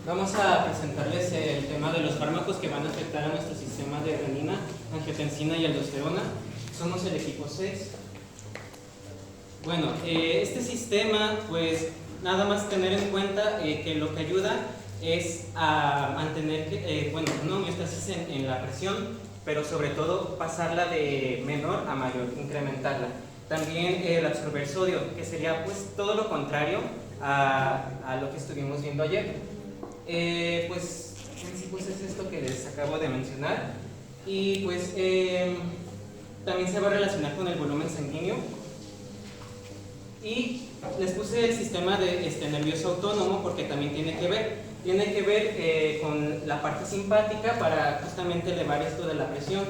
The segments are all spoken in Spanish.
Vamos a presentarles el tema de los fármacos que van a afectar a nuestro sistema de renina, angiotensina y aldosterona. Somos el equipo 6. Bueno, este sistema, pues nada más tener en cuenta que lo que ayuda es a mantener una homeostasis en la presión, pero sobre todo pasarla de menor a mayor, incrementarla. También el absorber sodio, que sería pues todo lo contrario a lo que estuvimos viendo ayer. Pues en sí pues es esto que les acabo de mencionar, y pues también se va a relacionar con el volumen sanguíneo. Y les puse el sistema de nervioso autónomo porque también tiene que ver con la parte simpática para justamente elevar esto de la presión.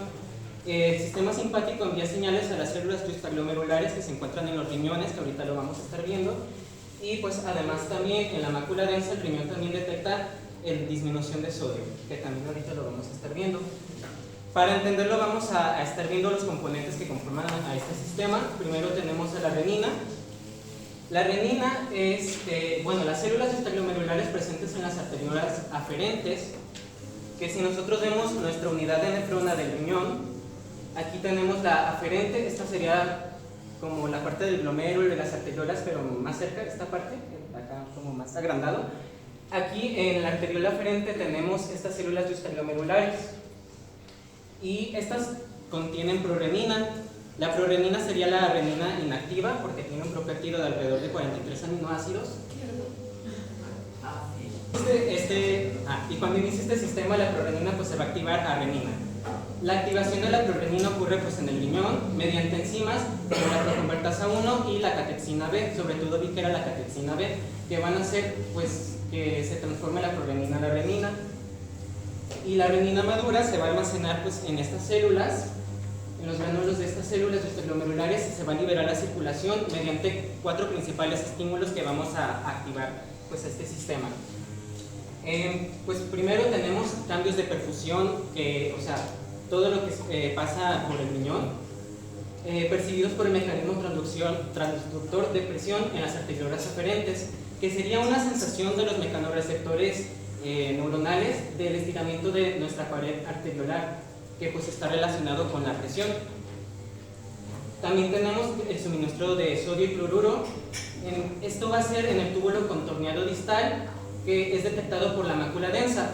El sistema simpático envía señales a las células juxtaglomerulares que se encuentran en los riñones, que ahorita lo vamos a estar viendo. Y pues además también en la mácula densa el riñón también detecta disminución de sodio, que también ahorita lo vamos a estar viendo. Para entenderlo vamos a estar viendo los componentes que conforman a este sistema. Primero tenemos a la renina. La renina es, las células juxtaglomerulares presentes en las arteriolas aferentes, que si nosotros vemos nuestra unidad de nefrona del riñón, aquí tenemos la aferente. Esta sería como la parte del glomérulo de las arteriolas, pero más cerca, esta parte, acá como más agrandado. Aquí en la arteriola aferente tenemos estas células juxtaglomerulares, y estas contienen prorenina. La prorenina sería la renina inactiva porque tiene un propéptido de alrededor de 43 aminoácidos. Y cuando inicia este sistema, la prorenina pues se va a activar a renina. La activación de la prorenina ocurre pues en el riñón mediante enzimas como la proconvertasa 1 y la catexina B, sobre todo vi que era la catexina B, que van a hacer pues que se transforme la prorenina a la renina. Y la renina madura se va a almacenar pues en estas células, en los granulos de estas células juxtaglomerulares, y se va a liberar a la circulación mediante 4 principales estímulos que vamos a activar pues este sistema. Pues primero tenemos cambios de perfusión, todo lo que pasa por el riñón, percibidos por el mecanismo transductor de presión en las arteriolas aferentes, que sería una sensación de los mecanorreceptores neuronales del estiramiento de nuestra pared arteriolar, que pues está relacionado con la presión. También tenemos el suministro de sodio y cloruro. Esto va a ser en el túbulo contorneado distal, que es detectado por la mácula densa.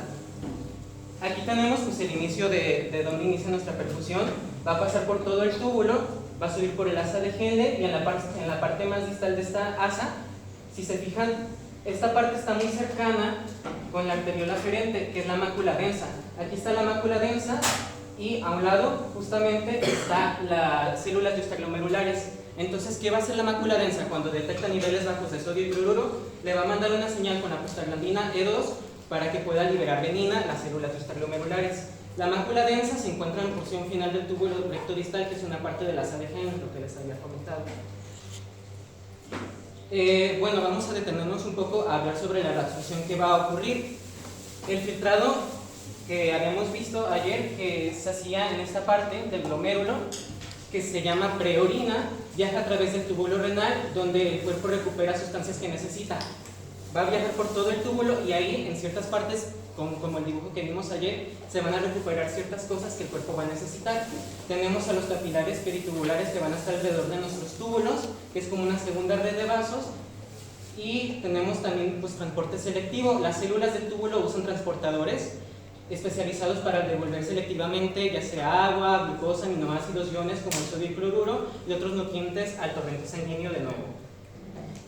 Aquí tenemos pues el inicio de donde inicia nuestra perfusión. Va a pasar por todo el túbulo, va a subir por el asa de Henle, y en la parte más distal de esta asa, si se fijan, esta parte está muy cercana con la arteriola aferente, que es la mácula densa. Aquí está la mácula densa, y a un lado justamente está las células juxtaglomerulares. Entonces, ¿qué va a hacer la mácula densa? Cuando detecta niveles bajos de sodio y cloruro, le va a mandar una señal con la prostaglandina E2 para que pueda liberar renina las células juxtaglomerulares. La mácula densa se encuentra en la porción final del túbulo recto distal, que es una parte de la asa de Henle, lo que les había comentado. Vamos a detenernos un poco a hablar sobre la reabsorción que va a ocurrir. El filtrado que habíamos visto ayer, que se hacía en esta parte del glomérulo, que se llama preorina, viaja a través del túbulo renal, donde el cuerpo recupera sustancias que necesita. Va a viajar por todo el túbulo, y ahí en ciertas partes, como el dibujo que vimos ayer, se van a recuperar ciertas cosas que el cuerpo va a necesitar. Tenemos a los capilares peritubulares que van a estar alrededor de nuestros túbulos, que es como una segunda red de vasos. Y tenemos también pues transporte selectivo. Las células del túbulo usan transportadores especializados para devolver selectivamente ya sea agua, glucosa, aminoácidos, iones como el sodio y cloruro, y otros nutrientes al torrente sanguíneo de nuevo.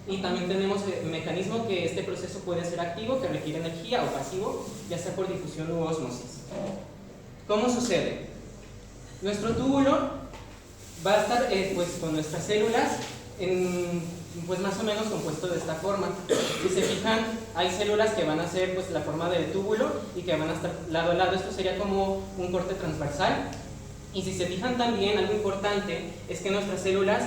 Y también tenemos el mecanismo que este proceso puede ser activo, que requiere energía, o pasivo, ya sea por difusión u ósmosis. ¿Cómo sucede? Nuestro túbulo va a estar con nuestras células pues más o menos compuesto de esta forma. Si se fijan, hay células que van a ser pues la forma del túbulo y que van a estar lado a lado. Esto sería como un corte transversal. Y si se fijan también, algo importante es que nuestras células,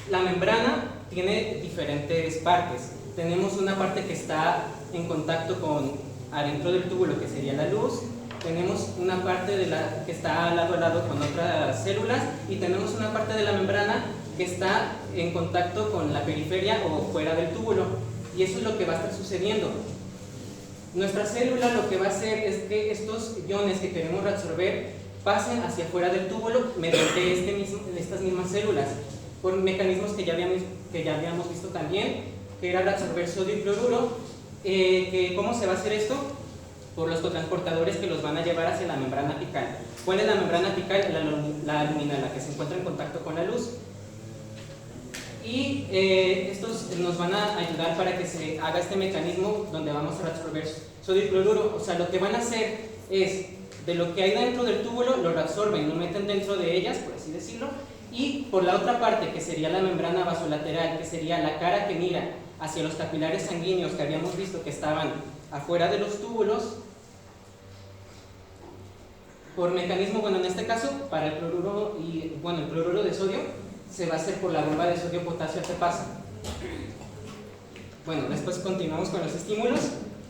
la membrana tiene diferentes partes. Tenemos una parte que está en contacto con adentro del túbulo, que sería la luz. Tenemos una parte que está lado a lado con otras células, y tenemos una parte de la membrana que está en contacto con la periferia o fuera del túbulo. y eso es lo que va a estar sucediendo. Nuestra célula lo que va a hacer es que estos iones que queremos reabsorber pasen hacia afuera del túbulo mediante estas mismas células, por mecanismos que ya habíamos visto también, que era reabsorber sodio y cloruro. ¿Cómo se va a hacer esto? Por los cotransportadores que los van a llevar hacia la membrana apical. ¿Cuál es la membrana apical? La luminal, la que se encuentra en contacto con la luz. Y estos nos van a ayudar para que se haga este mecanismo donde vamos a reabsorber sodio y cloruro. O sea, lo que van a hacer es, de lo que hay dentro del túbulo, lo reabsorben, lo meten dentro de ellas, por así decirlo, y por la otra parte, que sería la membrana vasolateral, que sería la cara que mira hacia los capilares sanguíneos que habíamos visto que estaban afuera de los túbulos, por mecanismo, bueno, en este caso, para el cloruro el cloruro de sodio, se va a hacer por la bomba de sodio-potasio pasa. Bueno, después continuamos con los estímulos.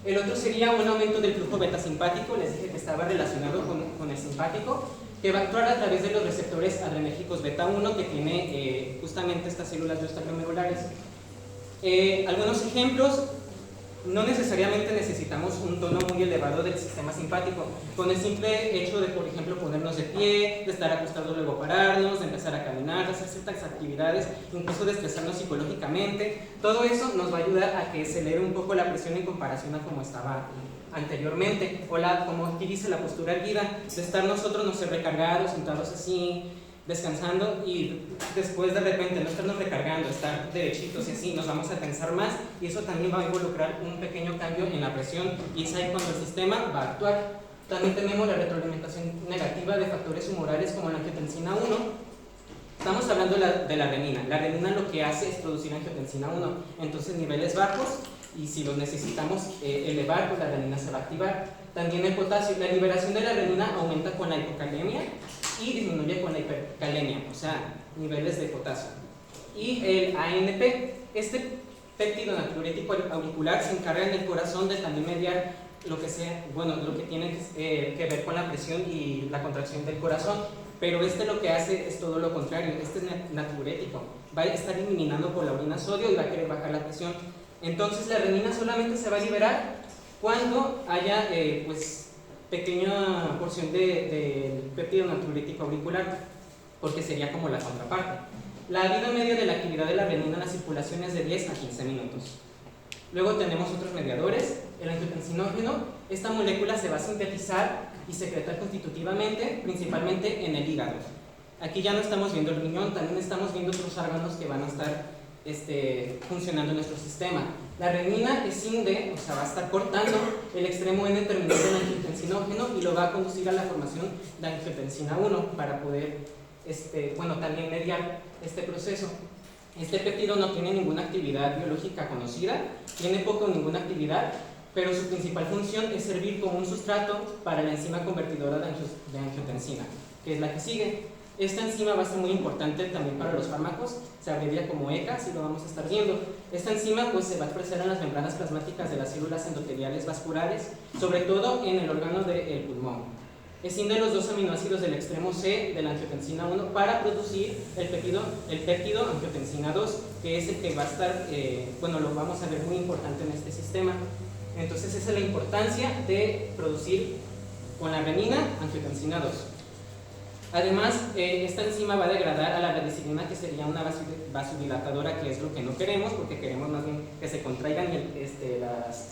El otro sería un aumento del flujo beta simpático, les dije que estaba relacionado con el simpático, que va a actuar a través de los receptores adrenérgicos beta 1 que tiene justamente estas células extraglomerulares. Algunos ejemplos: no necesariamente necesitamos un tono muy elevado del sistema simpático. Con el simple hecho de, por ejemplo, ponernos de pie, de estar acostados, luego pararnos, de empezar a caminar, de hacer ciertas actividades, incluso de estresarnos psicológicamente, todo eso nos va a ayudar a que se eleve un poco la presión en comparación a como estaba anteriormente. O como aquí dice, la postura erguida, de estar nosotros, no sé, recargados, sentados así, descansando, y después de repente no estarnos recargando, estar derechitos y así, nos vamos a tensar más, y eso también va a involucrar un pequeño cambio en la presión, y es ahí cuando el sistema va a actuar. También tenemos la retroalimentación negativa de factores humorales como la angiotensina 1. Estamos hablando de la renina. La renina lo que hace es producir angiotensina 1, entonces niveles bajos, y si los necesitamos elevar, pues la renina se va a activar. También el potasio, la liberación de la renina aumenta con la hipocalemia y disminuye con la hipercalemia, o sea, niveles de potasio. Y el ANP, este péptido natriurético auricular, se encarga en el corazón de también mediar lo que tiene que ver con la presión y la contracción del corazón, pero lo que hace es todo lo contrario. Este es natriurético, va a estar eliminando por la orina sodio y va a querer bajar la presión. Entonces la renina solamente se va a liberar cuando haya pequeña porción del péptido natriurético auricular, porque sería como la contraparte. La vida media de la actividad de la renina en la circulación es de 10 a 15 minutos. Luego tenemos otros mediadores. El angiotensinógeno, esta molécula se va a sintetizar y secretar constitutivamente, principalmente en el hígado. Aquí ya no estamos viendo el riñón, también estamos viendo otros órganos que van a estar funcionando en nuestro sistema. La renina escinde, o sea, va a estar cortando el extremo N terminal del angiotensinógeno y lo va a conducir a la formación de angiotensina 1 para poder también mediar este proceso. Este péptido no tiene ninguna actividad biológica conocida, tiene poco o ninguna actividad, pero su principal función es servir como un sustrato para la enzima convertidora de angiotensina, que es la que sigue. Esta enzima va a ser muy importante también para los fármacos, se abrevia como ECA, si lo vamos a estar viendo. Esta enzima se va a expresar en las membranas plasmáticas de las células endoteliales vasculares, sobre todo en el órgano del pulmón. Escinde los dos aminoácidos del extremo C de la angiotensina 1 para producir el péptido angiotensina 2, que es el que va a estar, lo vamos a ver muy importante en este sistema. Entonces esa es la importancia de producir con la renina angiotensina 2. Además, esta enzima va a degradar a la radicilina, que sería una vasodilatadora, que es lo que no queremos, porque queremos más bien que se contraigan las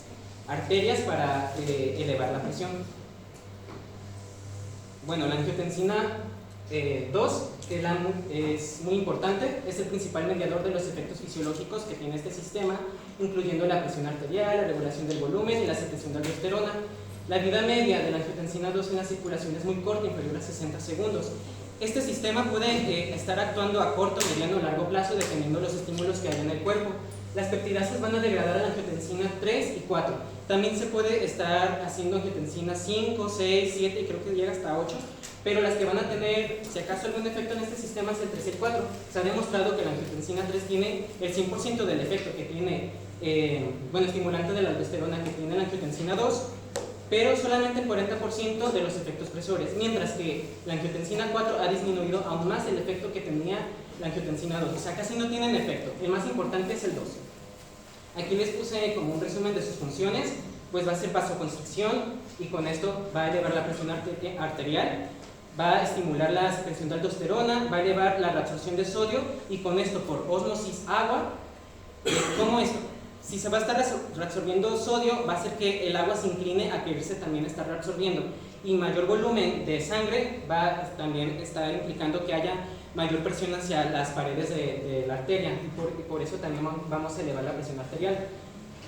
arterias para elevar la presión. Bueno, la angiotensina 2 es muy importante, es el principal mediador de los efectos fisiológicos que tiene este sistema, incluyendo la presión arterial, la regulación del volumen y la secreción de aldosterona. La vida media de la angiotensina 2 en la circulación es muy corta, inferior a 60 segundos. Este sistema puede estar actuando a corto, mediano o largo plazo dependiendo de los estímulos que haya en el cuerpo. Las peptidasas van a degradar a la angiotensina 3 y 4. También se puede estar haciendo angiotensina 5, 6, 7 y creo que llega hasta 8, pero las que van a tener, si acaso, algún efecto en este sistema es el 3 y el 4. Se ha demostrado que la angiotensina 3 tiene el 100% del efecto que tiene, estimulante de la aldosterona que tiene la angiotensina 2, pero solamente el 40% de los efectos presores, mientras que la angiotensina 4 ha disminuido aún más el efecto que tenía la angiotensina 2, o sea, casi no tienen efecto. El más importante es el 2. Aquí les puse como un resumen de sus funciones, pues va a ser vasoconstricción y con esto va a elevar la presión arterial, va a estimular la secreción de aldosterona, va a elevar la reabsorción de sodio y con esto por ósmosis agua, ¿cómo esto? Si se va a estar reabsorbiendo sodio, va a hacer que el agua se incline a quererse también estar reabsorbiendo y mayor volumen de sangre va a también estar implicando que haya mayor presión hacia las paredes de la arteria y por eso también vamos a elevar la presión arterial.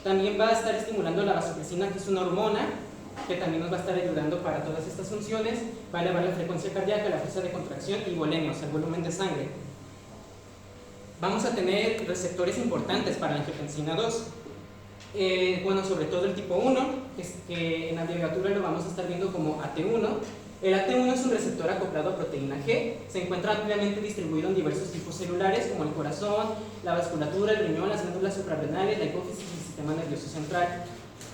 También va a estar estimulando la vasopresina, que es una hormona que también nos va a estar ayudando para todas estas funciones, va a elevar la frecuencia cardíaca, la fuerza de contracción y volemia, o sea, el volumen de sangre. Vamos a tener receptores importantes para la angiotensina 2. Bueno, sobre todo el tipo 1, que en la abreviatura lo vamos a estar viendo como AT1. El AT1 es un receptor acoplado a proteína G, se encuentra ampliamente distribuido en diversos tipos celulares como el corazón, la vasculatura, el riñón, las glándulas suprarrenales, la hipófisis y el sistema nervioso central.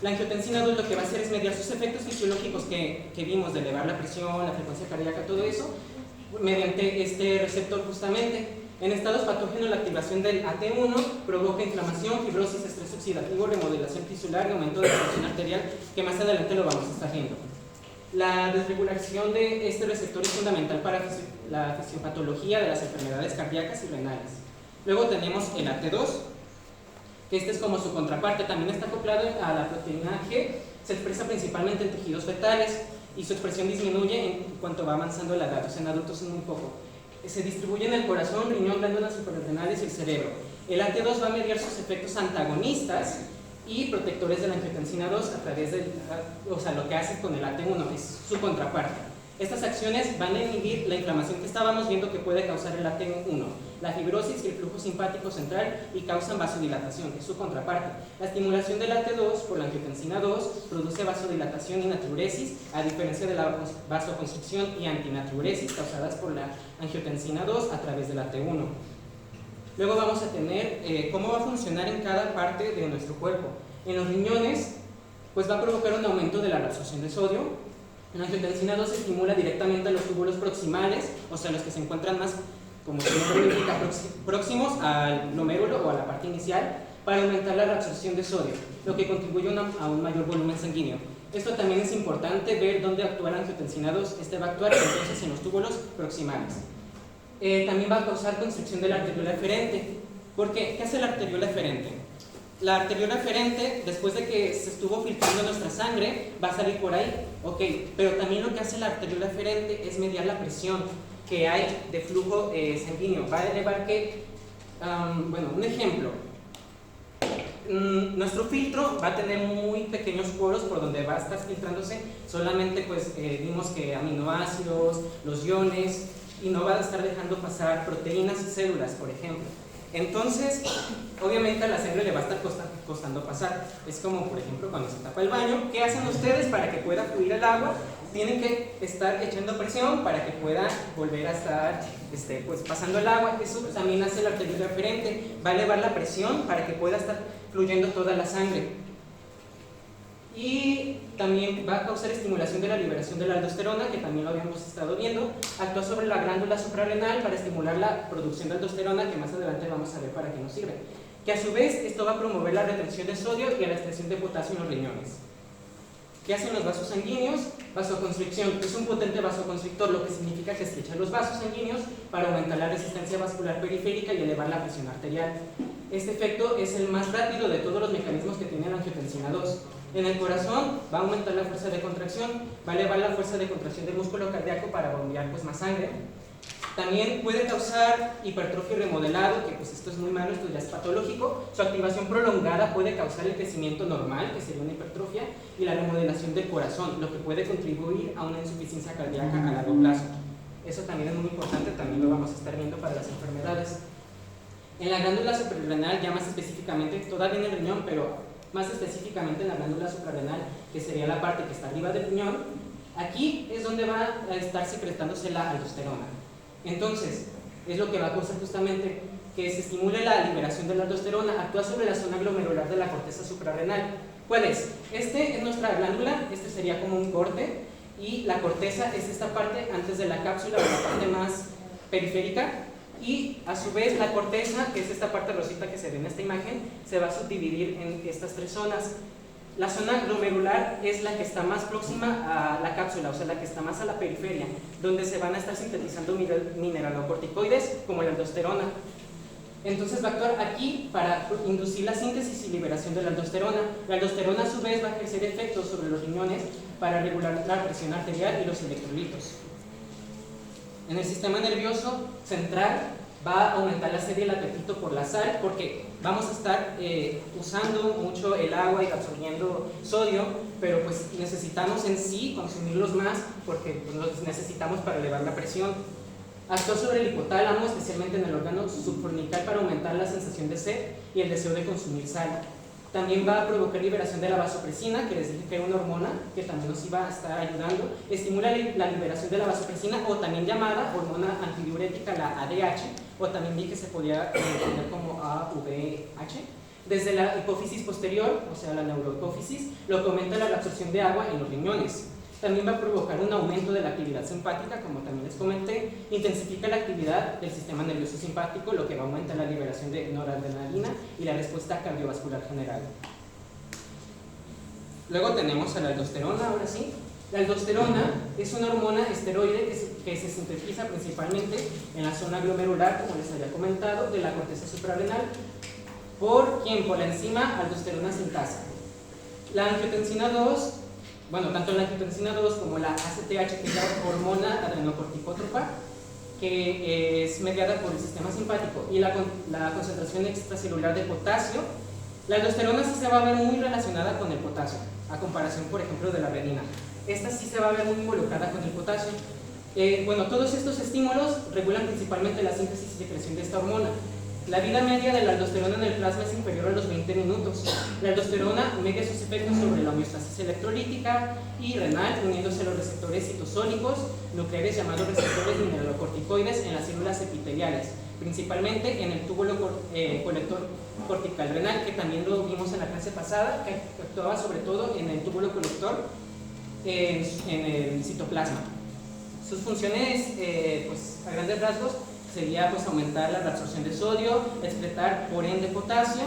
La angiotensina 2 lo que va a hacer es mediar sus efectos fisiológicos que vimos de elevar la presión, la frecuencia cardíaca, todo eso, mediante este receptor justamente. En estados patógenos, la activación del AT1 provoca inflamación, fibrosis, estrés oxidativo, remodelación tisular y aumento de la presión arterial, que más adelante lo vamos a estar viendo. La desregulación de este receptor es fundamental para la fisiopatología de las enfermedades cardíacas y renales. Luego tenemos el AT2, que este es como su contraparte, también está acoplado a la proteína G, se expresa principalmente en tejidos fetales y su expresión disminuye en cuanto va avanzando la edad, o sea, en adultos es muy poco. Se distribuye en el corazón, riñón, glándulas suprarrenales y el cerebro. El AT2 va a mediar sus efectos antagonistas y protectores de la angiotensina 2 a través de, o sea, lo que hace con el AT1 es su contraparte. Estas acciones van a inhibir la inflamación que estábamos viendo que puede causar el AT1, la fibrosis y el flujo simpático central y causan vasodilatación, es su contraparte. La estimulación del AT2 por la angiotensina 2 produce vasodilatación y natriuresis, a diferencia de la vasoconstricción y antinatriuresis causadas por la angiotensina 2 a través del AT1. Luego vamos a tener cómo va a funcionar en cada parte de nuestro cuerpo. En los riñones, pues va a provocar un aumento de la reabsorción de sodio. La angiotensina 2 se estimula directamente a los túbulos proximales, o sea, los que se encuentran más, como su nombre indica, próximos al glomérulo o a la parte inicial, para aumentar la reabsorción de sodio, lo que contribuye a un mayor volumen sanguíneo. Esto también es importante ver dónde actúa la angiotensina 2. Este va a actuar entonces en los túbulos proximales. También va a causar constricción de la arteriola eferente. ¿Por qué? ¿Qué hace la arteriola eferente? La arteriola eferente, después de que se estuvo filtrando nuestra sangre, va a salir por ahí, ok, pero también lo que hace la arteriola eferente es mediar la presión que hay de flujo sanguíneo. Va a elevar que, bueno, un ejemplo, nuestro filtro va a tener muy pequeños poros por donde va a estar filtrándose solamente, pues vimos que aminoácidos, los iones, y no va a estar dejando pasar proteínas y células, por ejemplo. Entonces, obviamente a la sangre le va a estar costando pasar. Es como, por ejemplo, cuando se tapa el baño. ¿Qué hacen ustedes para que pueda fluir el agua? Tienen que estar echando presión para que pueda volver a estar pues, pasando el agua. Eso también hace la arteriola eferente. Va a elevar la presión para que pueda estar fluyendo toda la sangre. Y también va a causar estimulación de la liberación de la aldosterona, que también lo habíamos estado viendo. Actúa sobre la glándula suprarrenal para estimular la producción de aldosterona, que más adelante vamos a ver para qué nos sirve. Que a su vez esto va a promover la retención de sodio y la extracción de potasio en los riñones. ¿Qué hacen los vasos sanguíneos? Vasoconstricción. Es un potente vasoconstrictor, lo que significa que estrecha los vasos sanguíneos para aumentar la resistencia vascular periférica y elevar la presión arterial. Este efecto es el más rápido de todos los mecanismos que tiene la angiotensina 2. En el corazón va a aumentar la fuerza de contracción, va a elevar la fuerza de contracción del músculo cardíaco para bombear pues, más sangre. También puede causar hipertrofia y remodelado, que pues esto es muy malo, esto ya es patológico. Su activación prolongada puede causar el crecimiento normal, que sería una hipertrofia, y la remodelación del corazón, lo que puede contribuir a una insuficiencia cardíaca a largo plazo. Eso también es muy importante, también lo vamos a estar viendo para las enfermedades. En la glándula suprarrenal, ya más específicamente, todavía en el riñón, pero más específicamente en la glándula suprarrenal, que sería la parte que está arriba del riñón, aquí es donde va a estar secretándose la aldosterona. Entonces, es lo que va a causar justamente que se estimule la liberación de la aldosterona, actúa sobre la zona glomerular de la corteza suprarrenal. ¿Cuál es? Este es nuestra glándula, este sería como un corte, y la corteza es esta parte antes de la cápsula, la parte más periférica, y a su vez la corteza, que es esta parte rosita que se ve en esta imagen, se va a subdividir en estas tres zonas. La zona glomerular es la que está más próxima a la cápsula, o sea, la que está más a la periferia, donde se van a estar sintetizando mineralocorticoides como la aldosterona. Entonces va a actuar aquí para inducir la síntesis y liberación de la aldosterona. La aldosterona a su vez va a ejercer efectos sobre los riñones para regular la presión arterial y los electrolitos. En el sistema nervioso central va a aumentar la sed y el apetito por la sal, porque vamos a estar usando mucho el agua y absorbiendo sodio, pero pues necesitamos en sí consumirlos más porque pues, los necesitamos para elevar la presión. Actúa sobre el hipotálamo, especialmente en el órgano subfornical, para aumentar la sensación de sed y el deseo de consumir sal. También va a provocar liberación de la vasopresina, que les dije que era una hormona que también nos iba a estar ayudando. Estimula la liberación de la vasopresina, o también llamada hormona antidiurética, la ADH, o también vi que se podía entender como AVH. Desde la hipófisis posterior, o sea la neurohipófisis, lo que aumenta la absorción de agua en los riñones. También va a provocar un aumento de la actividad simpática, como también les comenté. Intensifica la actividad del sistema nervioso simpático, lo que va a aumentar la liberación de noradrenalina y la respuesta cardiovascular general. Luego tenemos a la aldosterona, ahora sí. La aldosterona es una hormona esteroide que se sintetiza principalmente en la zona glomerular, como les había comentado, de la corteza suprarrenal. ¿Por quién? Por la enzima aldosterona sintasa. La angiotensina 2, bueno, tanto la angiotensina 2 como la ACTH, que es la hormona adrenocorticótropa, que es mediada por el sistema simpático, y la concentración extracelular de potasio. La aldosterona sí se va a ver muy relacionada con el potasio, a comparación, por ejemplo, de la renina. Esta sí se va a ver muy involucrada con el potasio. Bueno, todos estos estímulos regulan principalmente la síntesis y secreción de esta hormona. La vida media de la aldosterona en el plasma es inferior a los 20 minutos. La aldosterona media sus efectos sobre la homeostasis electrolítica y renal, uniéndose a los receptores citosólicos nucleares llamados receptores mineralocorticoides en las células epiteliales, principalmente en el túbulo colector cortical renal, que también lo vimos en la clase pasada, que actuaba sobre todo en el túbulo colector en el citoplasma. Sus funciones, pues a grandes rasgos, sería pues aumentar la reabsorción de sodio, excretar por ende potasio,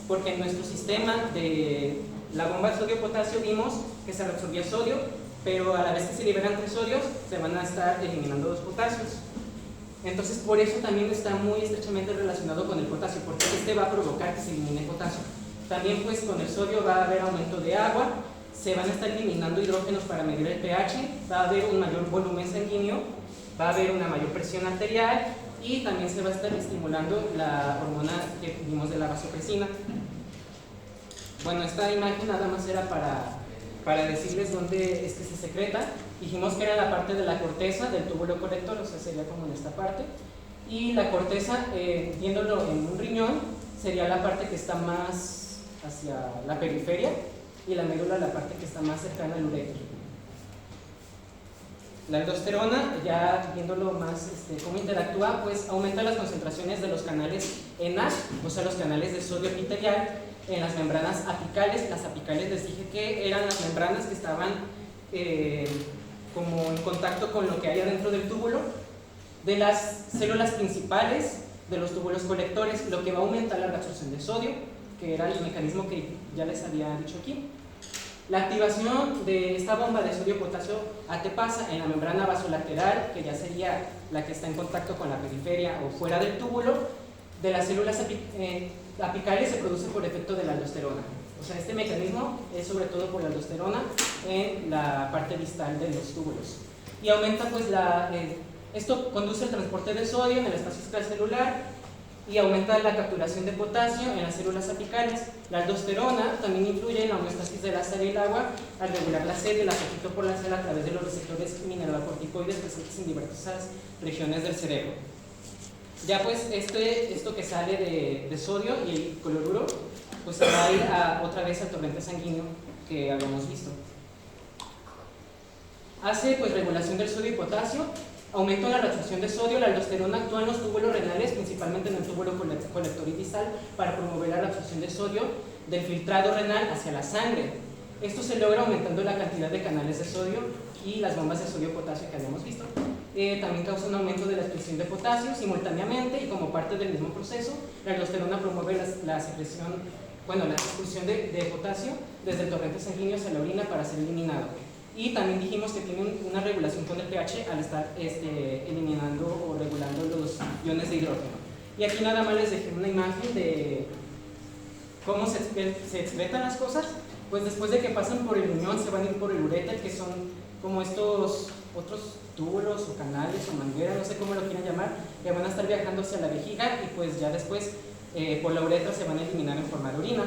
porque en nuestro sistema de la bomba de sodio-potasio vimos que se reabsorbía sodio, pero a la vez que se liberan 3 sodios, se van a estar eliminando 2 potasios. Entonces por eso también está muy estrechamente relacionado con el potasio, porque este va a provocar que se elimine potasio. También pues con el sodio va a haber aumento de agua, se van a estar eliminando hidrógenos para medir el pH, va a haber un mayor volumen sanguíneo, va a haber una mayor presión arterial, y también se va a estar estimulando la hormona que vimos de la vasopresina. Bueno, esta imagen nada más era para decirles dónde es que se secreta. Dijimos que era la parte de la corteza del túbulo colector, o sea, sería como en esta parte. Y la corteza, viéndolo en un riñón, sería la parte que está más hacia la periferia, y la médula la parte que está más cercana al uréter. La aldosterona, ya viéndolo más cómo interactúa, pues aumenta las concentraciones de los canales ENA, o sea, los canales de sodio epitelial, en las membranas apicales. Las apicales les dije que eran las membranas que estaban como en contacto con lo que hay adentro del túbulo, de las células principales de los túbulos colectores, lo que va a aumentar la reabsorción de sodio, que era el mecanismo que ya les había dicho aquí. La activación de esta bomba de sodio-potasio pasa en la membrana vasolateral, que ya sería la que está en contacto con la periferia o fuera del túbulo. De las células apicales se produce por efecto de la aldosterona. O sea, este mecanismo es sobre todo por la aldosterona en la parte distal de los túbulos. Y aumenta pues esto conduce al transporte de sodio en el espacio extracelular, y aumenta la capturación de potasio en las células apicales. La aldosterona también influye en la homeostasis de la sal y el agua al regular la sed y el apetito por la sal a través de los receptores mineralocorticoides presentes en diversas regiones del cerebro. Ya pues esto que sale de sodio y el cloruro, pues se va a ir otra vez al torrente sanguíneo que habíamos visto. Hace pues regulación del sodio y potasio. Aumento en la reabsorción de sodio. La aldosterona actúa en los túbulos renales, principalmente en el túbulo colector y distal, para promover la reabsorción de sodio del filtrado renal hacia la sangre. Esto se logra aumentando la cantidad de canales de sodio y las bombas de sodio-potasio que habíamos visto. También causa un aumento de la excreción de potasio simultáneamente, y como parte del mismo proceso, la aldosterona promueve la secreción, bueno, la expulsión de potasio desde el torrente sanguíneo hacia la orina para ser eliminado. Y también dijimos que tiene una regulación con el pH al estar eliminando o regulando los iones de hidrógeno. Y aquí nada más les dejé una imagen de cómo se excretan las cosas. Pues después de que pasan por el riñón se van a ir por el uréter, que son como estos otros túbulos o canales o mangueras, no sé cómo lo quieran llamar, que van a estar viajando hacia la vejiga, y pues ya después por la uretra se van a eliminar en forma de orina.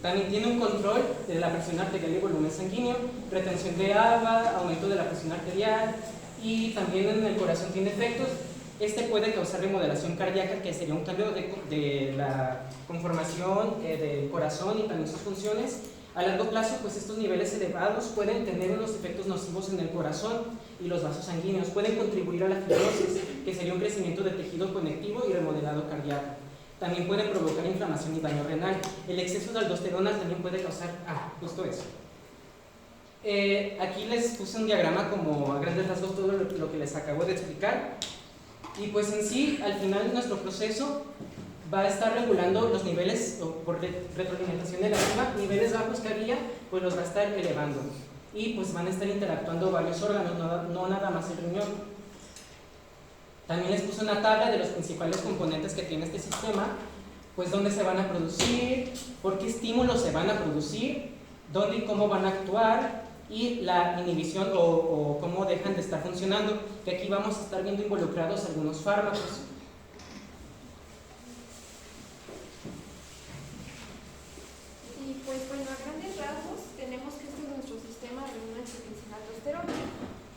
También tiene un control de la presión arterial y volumen sanguíneo, retención de agua, aumento de la presión arterial, y también en el corazón tiene efectos. Este puede causar remodelación cardíaca, que sería un cambio de la conformación del corazón y también sus funciones. A largo plazo, pues estos niveles elevados pueden tener unos efectos nocivos en el corazón y los vasos sanguíneos. Pueden contribuir a la fibrosis, que sería un crecimiento de tejido conectivo y remodelado cardíaco. También pueden provocar inflamación y daño renal. El exceso de aldosterona también puede causar, justo eso. Aquí les puse un diagrama como a grandes rasgos todo lo que les acabo de explicar. Y pues en sí, al final nuestro proceso va a estar regulando los niveles, por retroalimentación de la misma, niveles bajos que había, pues los va a estar elevando. Y pues van a estar interactuando varios órganos, no nada más el riñón. También les puse una tabla de los principales componentes que tiene este sistema, pues dónde se van a producir, por qué estímulos se van a producir, dónde y cómo van a actuar, y la inhibición o cómo dejan de estar funcionando, que aquí vamos a estar viendo involucrados algunos fármacos. Y pues bueno, a grandes rasgos tenemos que este es nuestro sistema de renina-angiotensina-aldosterona,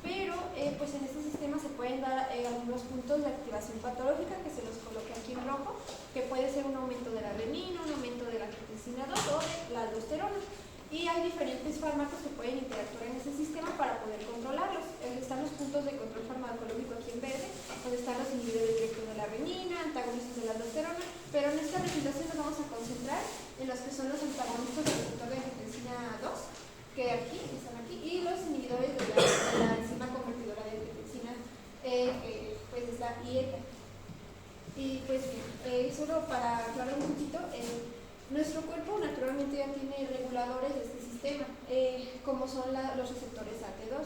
pero pues en este sistema se pueden dar algunos puntos de activación patológica que se los coloqué aquí en rojo, que puede ser un aumento de la renina, un aumento de la angiotensina 2 o de la aldosterona. Y hay diferentes fármacos que pueden interactuar en ese sistema para poder controlarlos. Están los puntos de control farmacológico aquí en verde, donde están los inhibidores directos de la renina, antagonistas de la aldosterona, pero en esta presentación nos vamos a concentrar en los que son los antagonistas del receptor de angiotensina 2, que aquí, están aquí, y los inhibidores de la enzima convertidora de angiotensina, pues es la IECA. Y pues bien, solo para aclarar un poquito, nuestro cuerpo naturalmente ya tiene reguladores de este sistema, como son los receptores AT2.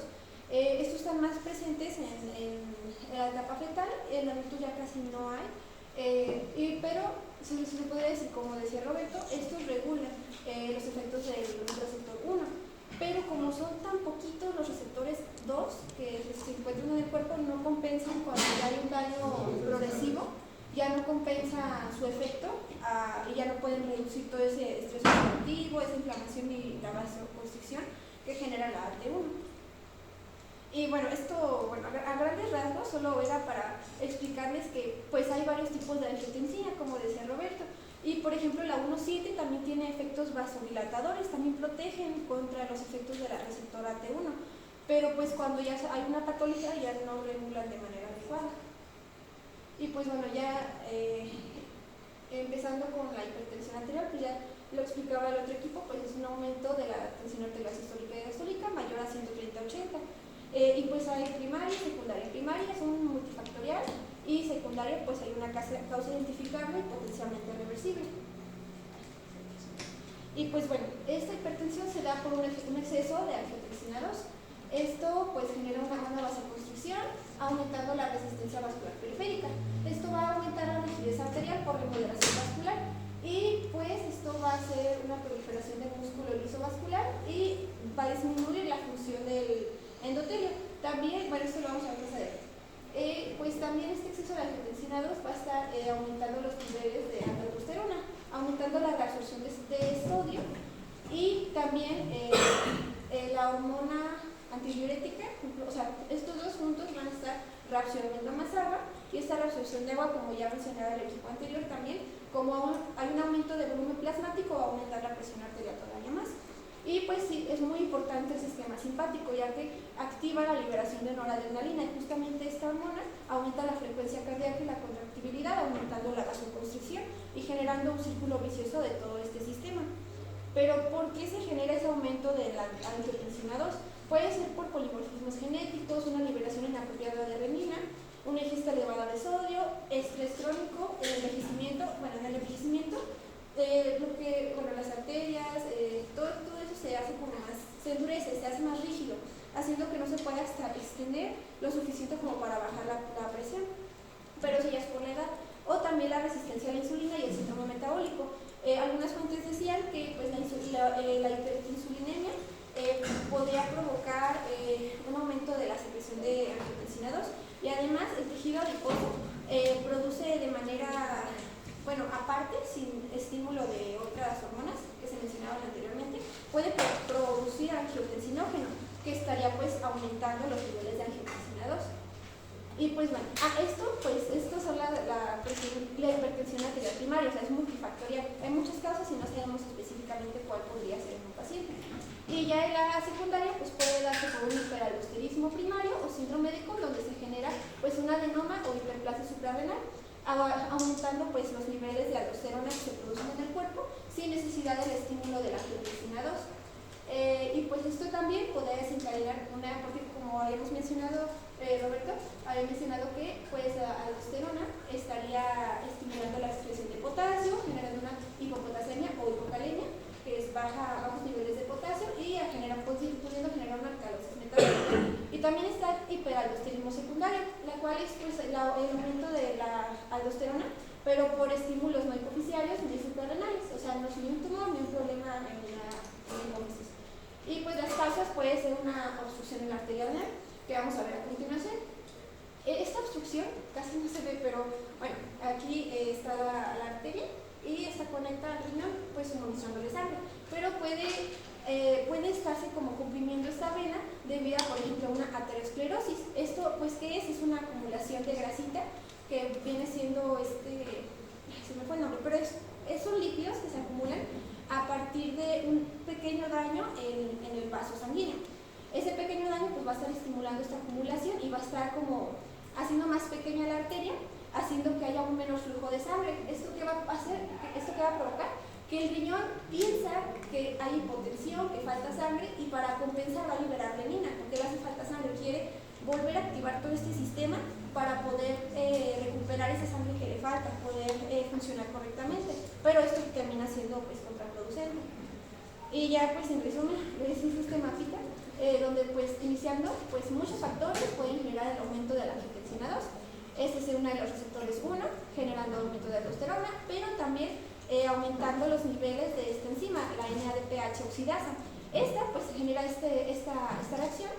Estos están más presentes en la etapa fetal, en adultos ya casi no hay, pero se le podría decir, como decía Roberto, estos regulan los efectos del receptor 1. Pero como son tan poquitos los receptores 2 que se encuentran en el cuerpo, no compensan cuando ya hay un daño progresivo, ya no compensa su efecto y ya no pueden reducir todo ese estrés oxidativo, esa inflamación y la vasoconstricción que genera la AT1. Y bueno, esto a grandes rasgos solo era para explicarles que pues hay varios tipos de angiotensina, como decía Roberto. Y por ejemplo la 1,7 también tiene efectos vasodilatadores, también protegen contra los efectos de la receptora AT1. Pero pues cuando ya hay una patología ya no regulan de manera adecuada. Y pues bueno, ya empezando con la hipertensión arterial, pues ya lo explicaba el otro equipo, pues es un aumento de la tensión arterial sistólica y diastólica mayor a 130/80. Y pues hay primaria, secundaria. Primaria es un multifactorial y secundaria pues hay una causa identificable y potencialmente reversible. Y pues bueno, esta hipertensión se da por un exceso de angiotensina 2. Esto pues genera una buena vasoconstricción, aumentando la resistencia vascular periférica. Esto va a aumentar la rigidez arterial por remodelación vascular y pues esto va a hacer una proliferación de músculo liso vascular y va a disminuir la función del endotelio. También, bueno, esto lo vamos a ver más adelante. Pues también este exceso de angiotensina 2 va a estar aumentando los niveles de aldosterona, aumentando la reabsorción de sodio y también la hormona antidiurética, o sea, estos dos juntos van a estar reabsorbiendo más agua y esta reabsorción de agua, como ya mencionaba el equipo anterior también, como hay un aumento de volumen plasmático, va a aumentar la presión arterial todavía más. Y pues sí, es muy importante el sistema simpático, ya que activa la liberación de noradrenalina y justamente esta hormona aumenta la frecuencia cardíaca y la contractibilidad, aumentando la vasoconstricción y generando un círculo vicioso de todo este sistema. Pero ¿por qué se genera angiotensina 2. Puede ser por polimorfismos genéticos, una liberación inapropiada de renina, una ingesta elevada de sodio, estrés crónico, el envejecimiento, en el envejecimiento, las arterias, todo eso se hace como más, se endurece, se hace más rígido, haciendo que no se pueda hasta extender lo suficiente como para bajar la presión, pero eso ya es por la edad. O también la resistencia a la insulina y el síndrome metabólico. Algunas fuentes decían que pues, la hiperinsulinemia podría provocar un aumento de la secreción de angiotensina 2, y además el tejido adiposo produce de manera, aparte, sin estímulo de otras hormonas que se mencionaban anteriormente, puede producir angiotensinógeno, que estaría pues aumentando los niveles de angiotensina 2. Y pues estos son la hipertensión arterial primaria, o sea, es multifactorial. Hay muchas causas y no sabemos específicamente cuál podría ser en un paciente. Y ya en la secundaria pues puede darse por un hiperaldosterismo primario o síndrome de Cohn, donde se genera pues un adenoma o hiperplasia suprarrenal, aumentando pues los niveles de aldosterona que se producen en el cuerpo sin necesidad del estímulo de la angiotensina 2. Y pues esto también podría desencadenar porque como habíamos mencionado, Roberto había mencionado que pues la aldosterona estaría estimulando la excreción de potasio, generando una hipopotasemia o hipocalemia, que es bajos niveles de potasio, y pudiendo generar una alcalosis metabólica. Y también está el hiperaldosterismo secundario, la cual es pues, el aumento de la aldosterona, pero por estímulos no hipoficiarios ni suprarrenales, o sea, no es ni un tumor ni un problema en la hemólisis. Y pues las causas puede ser una obstrucción en la arteria renal, que vamos a ver a continuación. Esta obstrucción casi no se ve, pero aquí está la arteria y esta conecta al riñón, pues suministrándole sangre, pero puede estarse como comprimiendo esta vena debido a, por ejemplo, una aterosclerosis. Esto, pues, ¿qué es? Es una acumulación de grasita que viene siendo se me fue el nombre, pero son lípidos que se acumulan a partir de un pequeño daño en el vaso sanguíneo. Ese pequeño daño pues va a estar estimulando esta acumulación y va a estar como haciendo más pequeña la arteria, haciendo que haya un menor flujo de sangre. ¿Esto qué va a hacer? ¿Esto qué va a provocar? Que el riñón piensa que hay hipotensión, que falta sangre, y para compensar va a liberar renina, porque le hace falta sangre, quiere volver a activar todo este sistema para poder recuperar esa sangre que le falta, poder funcionar correctamente, pero esto termina siendo pues contraproducente. Y ya pues en resumen, es un sistemática donde pues iniciando pues muchos factores pueden generar el aumento de la angiotensina 2. Este es uno de los receptores 1, generando aumento de aldosterona, pero también aumentando los niveles de esta enzima, la NADPH oxidasa. Esta pues genera esta reacción,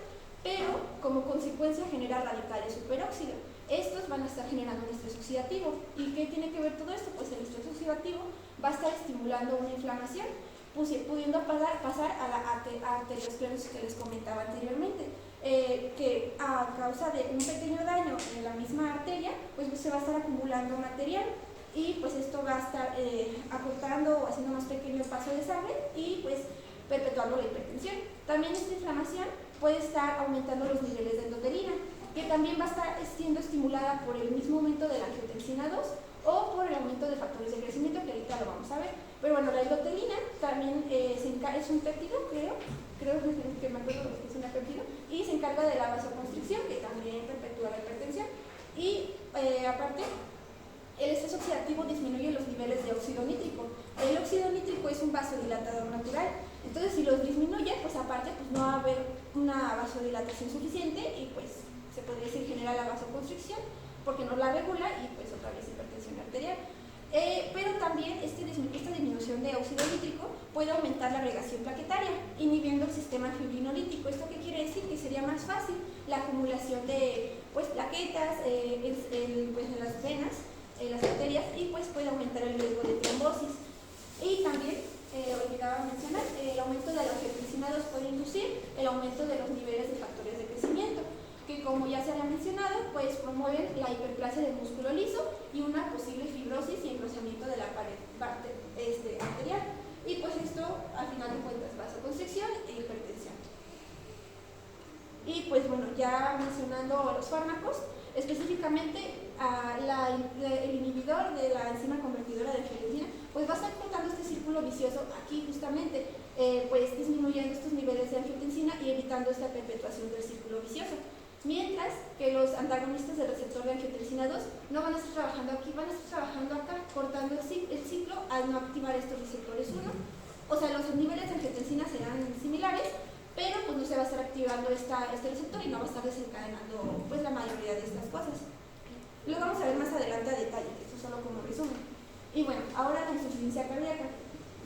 pero como consecuencia genera radicales superóxido. Estos van a estar generando un estrés oxidativo. ¿Y qué tiene que ver todo esto? Pues el estrés oxidativo va a estar estimulando una inflamación, pudiendo pasar a la arteriosclerosis que les comentaba anteriormente, que a causa de un pequeño daño en la misma arteria, pues se va a estar acumulando material, y pues esto va a estar acortando o haciendo más pequeño el paso de sangre y pues perpetuando la hipertensión. También esta inflamación puede estar aumentando los niveles de endotelina, que también va a estar siendo estimulada por el mismo aumento de la angiotensina 2 o por el aumento de factores de crecimiento, que ahorita lo vamos a ver. Pero bueno, la endotelina también es un péptido, creo que me acuerdo que es una péptido, y se encarga de la vasoconstricción, que también perpetúa la hipertensión. Y aparte, el estrés oxidativo disminuye los niveles de óxido nítrico. El óxido nítrico es un vasodilatador natural, entonces si los disminuye, pues aparte pues no va a haber una vasodilatación suficiente y pues se podría decir genera la vasoconstricción porque no la regula y pues otra vez hipertensión arterial. Pero también esta disminución de óxido nítrico puede aumentar la agregación plaquetaria, inhibiendo el sistema fibrinolítico. ¿Esto qué quiere decir? Que sería más fácil la acumulación de pues, plaquetas pues, en las venas, en las arterias, y pues puede aumentar el riesgo de trombosis. Y también, olvidaba mencionar, el aumento de la angiotensina 2 puede inducir el aumento de los niveles de factores de crecimiento, que como ya se había mencionado, pues promueven la hiperplasia del músculo liso y una posible fibrosis y engrosamiento de la pared arterial. Y pues esto, al final de cuentas, vasoconstricción e hipertensión. Y pues bueno, ya mencionando los fármacos, específicamente el inhibidor de la enzima convertidora de angiotensina, pues va a estar cortando este círculo vicioso aquí justamente, pues disminuyendo estos niveles de angiotensina y evitando esta perpetuación del círculo vicioso. Mientras que los antagonistas del receptor de angiotensina 2 no van a estar trabajando aquí, van a estar trabajando acá, cortando el ciclo al no activar estos receptores 1. O sea, los niveles de angiotensina serán similares, pero pues no se va a estar activando este receptor y no va a estar desencadenando pues la mayoría de estas cosas. Lo vamos a ver más adelante a detalle, esto solo como resumen. Y bueno, ahora la insuficiencia cardíaca.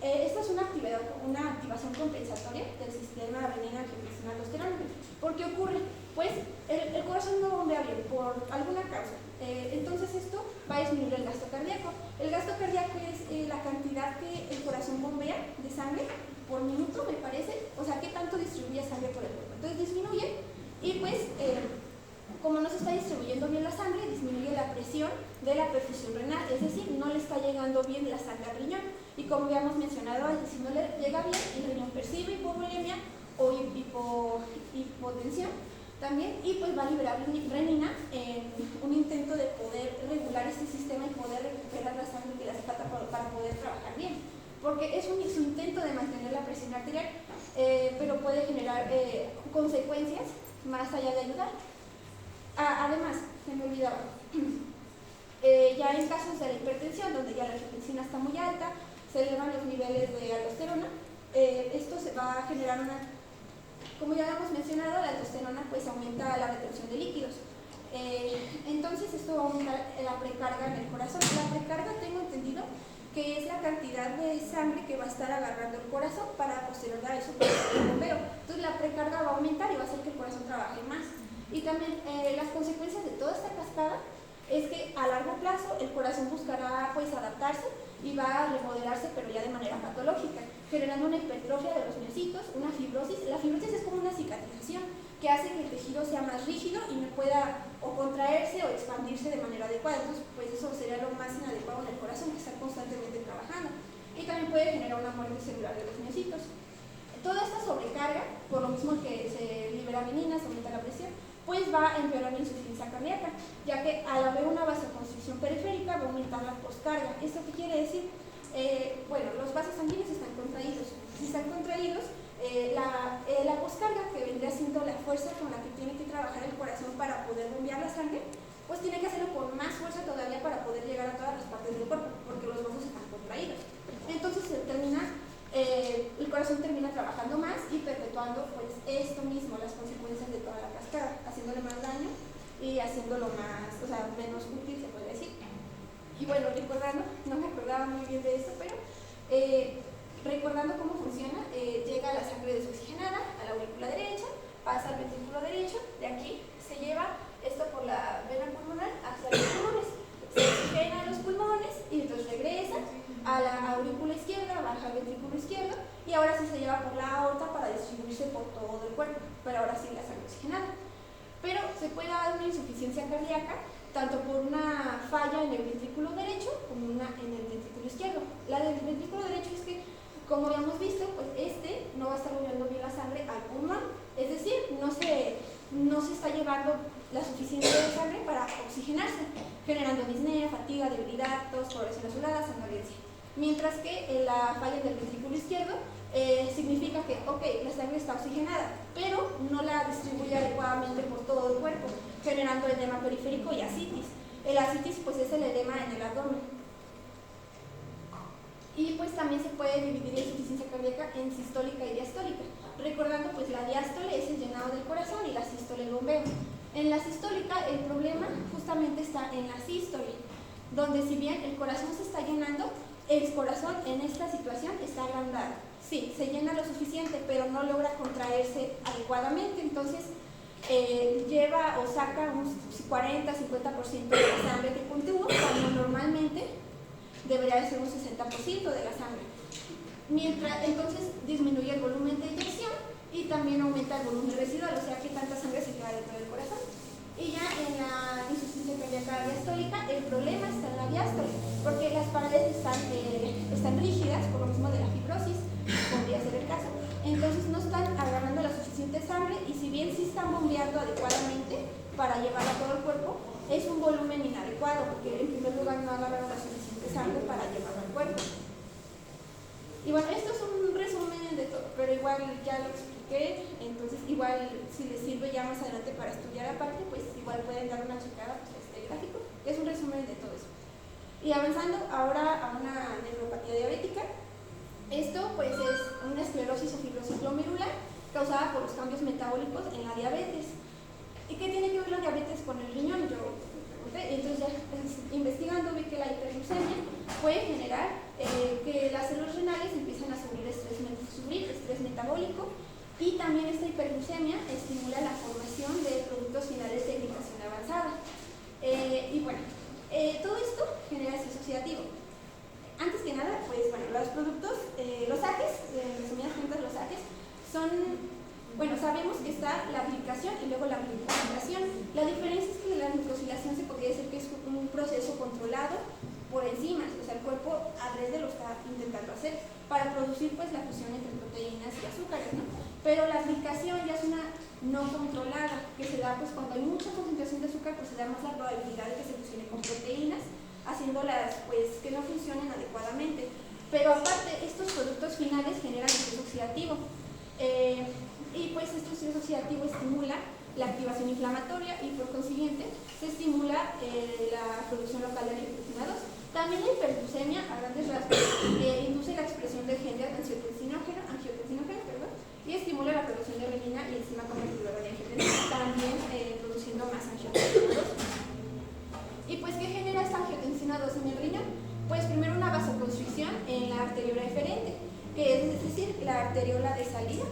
Esta es una activación compensatoria del sistema renina-angiotensina-aldosterona. ¿Por qué ocurre? Pues el corazón no bombea bien por alguna causa. Entonces esto va a disminuir el gasto cardíaco. El gasto cardíaco es la cantidad que el corazón bombea de sangre por minuto, me parece. O sea, qué tanto distribuye sangre por el cuerpo. Entonces disminuye y pues como no se está distribuyendo bien la sangre, disminuye la presión de la perfusión renal, es decir, no le está llegando bien la sangre al riñón. Y como habíamos mencionado antes, si no le llega bien, el riñón percibe hipovolemia o hipotensión también, y pues va a liberar renina en un intento de poder regular este sistema y poder recuperar la sangre que le hace falta para poder trabajar bien. Porque es un intento de mantener la presión arterial, pero puede generar consecuencias más allá de ayudar. Además, se me olvidaba, ya en casos de la hipertensión, donde ya la angiotensina está muy alta, se elevan los niveles de aldosterona, esto se va a generar como ya hemos mencionado, la aldosterona pues aumenta la retención de líquidos. Entonces esto va a aumentar la precarga en el corazón. La precarga, tengo entendido, que es la cantidad de sangre que va a estar agarrando el corazón para posterior a eso el bombeo. Entonces la precarga va a aumentar y va a hacer que el corazón trabaje más. Y también las consecuencias de toda esta cascada es que a largo plazo el corazón buscará pues adaptarse y va a remodelarse, pero ya de manera patológica, generando una hipertrofia de los miocitos, una fibrosis. La fibrosis es como una cicatrización que hace que el tejido sea más rígido y no pueda o contraerse o expandirse de manera adecuada. Entonces, pues eso sería lo más inadecuado en el corazón, que está constantemente trabajando. Y también puede generar una muerte celular de los miocitos. Toda esta sobrecarga, por lo mismo que se libera renina, se aumenta la presión, pues va a empeorar la insuficiencia cardíaca, ya que al haber una vasoconstricción periférica va a aumentar la poscarga. ¿Esto qué quiere decir? Bueno, los vasos sanguíneos están contraídos. Si están contraídos, la poscarga, que vendría siendo la fuerza con la que tiene que trabajar el corazón para poder bombear la sangre, pues tiene que hacerlo con más fuerza todavía para poder llegar a todas las partes del cuerpo, porque los vasos están contraídos. Entonces el corazón termina trabajando más y perpetuando pues esto mismo, las consecuencias de toda la cascada, haciéndole más daño y haciéndolo más, o sea, menos útil, se podría decir. Y bueno, recordando, no me acordaba muy bien de esto, pero recordando cómo funciona, llega la sangre desoxigenada a la aurícula derecha, pasa al ventrículo derecho, de aquí se lleva esto por la vena pulmonar hacia los pulmones, se oxigena los pulmones y entonces regresa a la aurícula izquierda, baja al ventrículo izquierdo y ahora sí se lleva por la aorta para distribuirse por todo el cuerpo, pero ahora sí la sangre oxigenada. Pero se puede dar una insuficiencia cardíaca tanto por una falla en el ventrículo derecho como una en el ventrículo izquierdo. La del ventrículo derecho es que, como habíamos visto, pues no va a estar moviendo bien la sangre al pulmón, es decir, no se está llevando la suficiente sangre para oxigenarse, generando disnea, fatiga, debilidad, tos, coloración azulada, somnolencia. Mientras que la falla del ventrículo izquierdo significa que, la sangre está oxigenada, pero no la distribuye adecuadamente por todo el cuerpo, generando edema periférico y ascitis. El ascitis pues es el edema en el abdomen. Y pues también se puede dividir la insuficiencia cardíaca en sistólica y diastólica. Recordando pues la diástole es el llenado del corazón y la sístole el bombeo. En la sistólica el problema justamente está en la sístole, donde si bien el corazón se está llenando, el corazón en esta situación está agrandado. Sí, se llena lo suficiente, pero no logra contraerse adecuadamente, entonces lleva o saca un 40-50% de la sangre que contuvo, cuando normalmente debería de ser un 60% de la sangre. Entonces disminuye el volumen de inyección y también aumenta el volumen residual, o sea que tanta sangre se queda dentro del corazón. Y ya en la insuficiencia cardíaca diastólica, el problema está en la diástole, porque las paredes están rígidas, por lo mismo de la fibrosis, podría ser el caso. Entonces no están agarrando la suficiente sangre y si bien sí están bombeando adecuadamente para llevarla a todo el cuerpo, es un volumen inadecuado, porque en primer lugar no agarran la suficiente sangre para llevarla al cuerpo. Y bueno, esto es un resumen de todo. igual ya lo expliqué, entonces igual si les sirve ya más adelante para estudiar aparte, pues igual pueden dar una checada pues, a este gráfico, que es un resumen de todo eso. Y avanzando ahora a una nefropatía diabética, esto pues es una esclerosis o fibrosis glomerular causada por los cambios metabólicos en la diabetes. ¿Y qué tiene que ver la diabetes con el riñón? Yo me pregunté, entonces ya investigando vi que la hiperglucemia puede generar que las células renales empiezan a sufrir estrés metabólico, y también esta hiperglucemia estimula la formación de productos finales de glicosión avanzada. Y bueno, todo esto genera estrés oxidativo. Antes que nada, pues bueno, los productos, los ACEs, en resumidas cuentas los ACEs, son, bueno, sabemos que está la glicación y luego la glucosilación. La diferencia es que la glucosilación se podría decir que es un proceso controlado por enzimas, o sea, el cuerpo adrede lo está intentando hacer para producir pues la fusión entre proteínas y azúcares, ¿no? Pero la glicación ya es una no controlada, que se da pues cuando hay mucha concentración de azúcar, pues se da más la probabilidad de que se fusione con proteínas, haciéndolas pues que no funcionen adecuadamente. Pero aparte, estos productos finales generan estrés oxidativo, y pues este estrés oxidativo estimula la activación inflamatoria y por consiguiente se estimula la producción local de angiotensina 2. También la hiperglucemia, a grandes rasgos, induce la expresión del gen de angiotensinógeno, y estimula la producción de renina y enzima convertidora de angiotensina, también produciendo más angiotensina 2. ¿Y pues qué genera esta angiotensina 2 en el riñón? Pues primero una vasoconstricción en la arteriola eferente, que es decir, la arteriola de salida,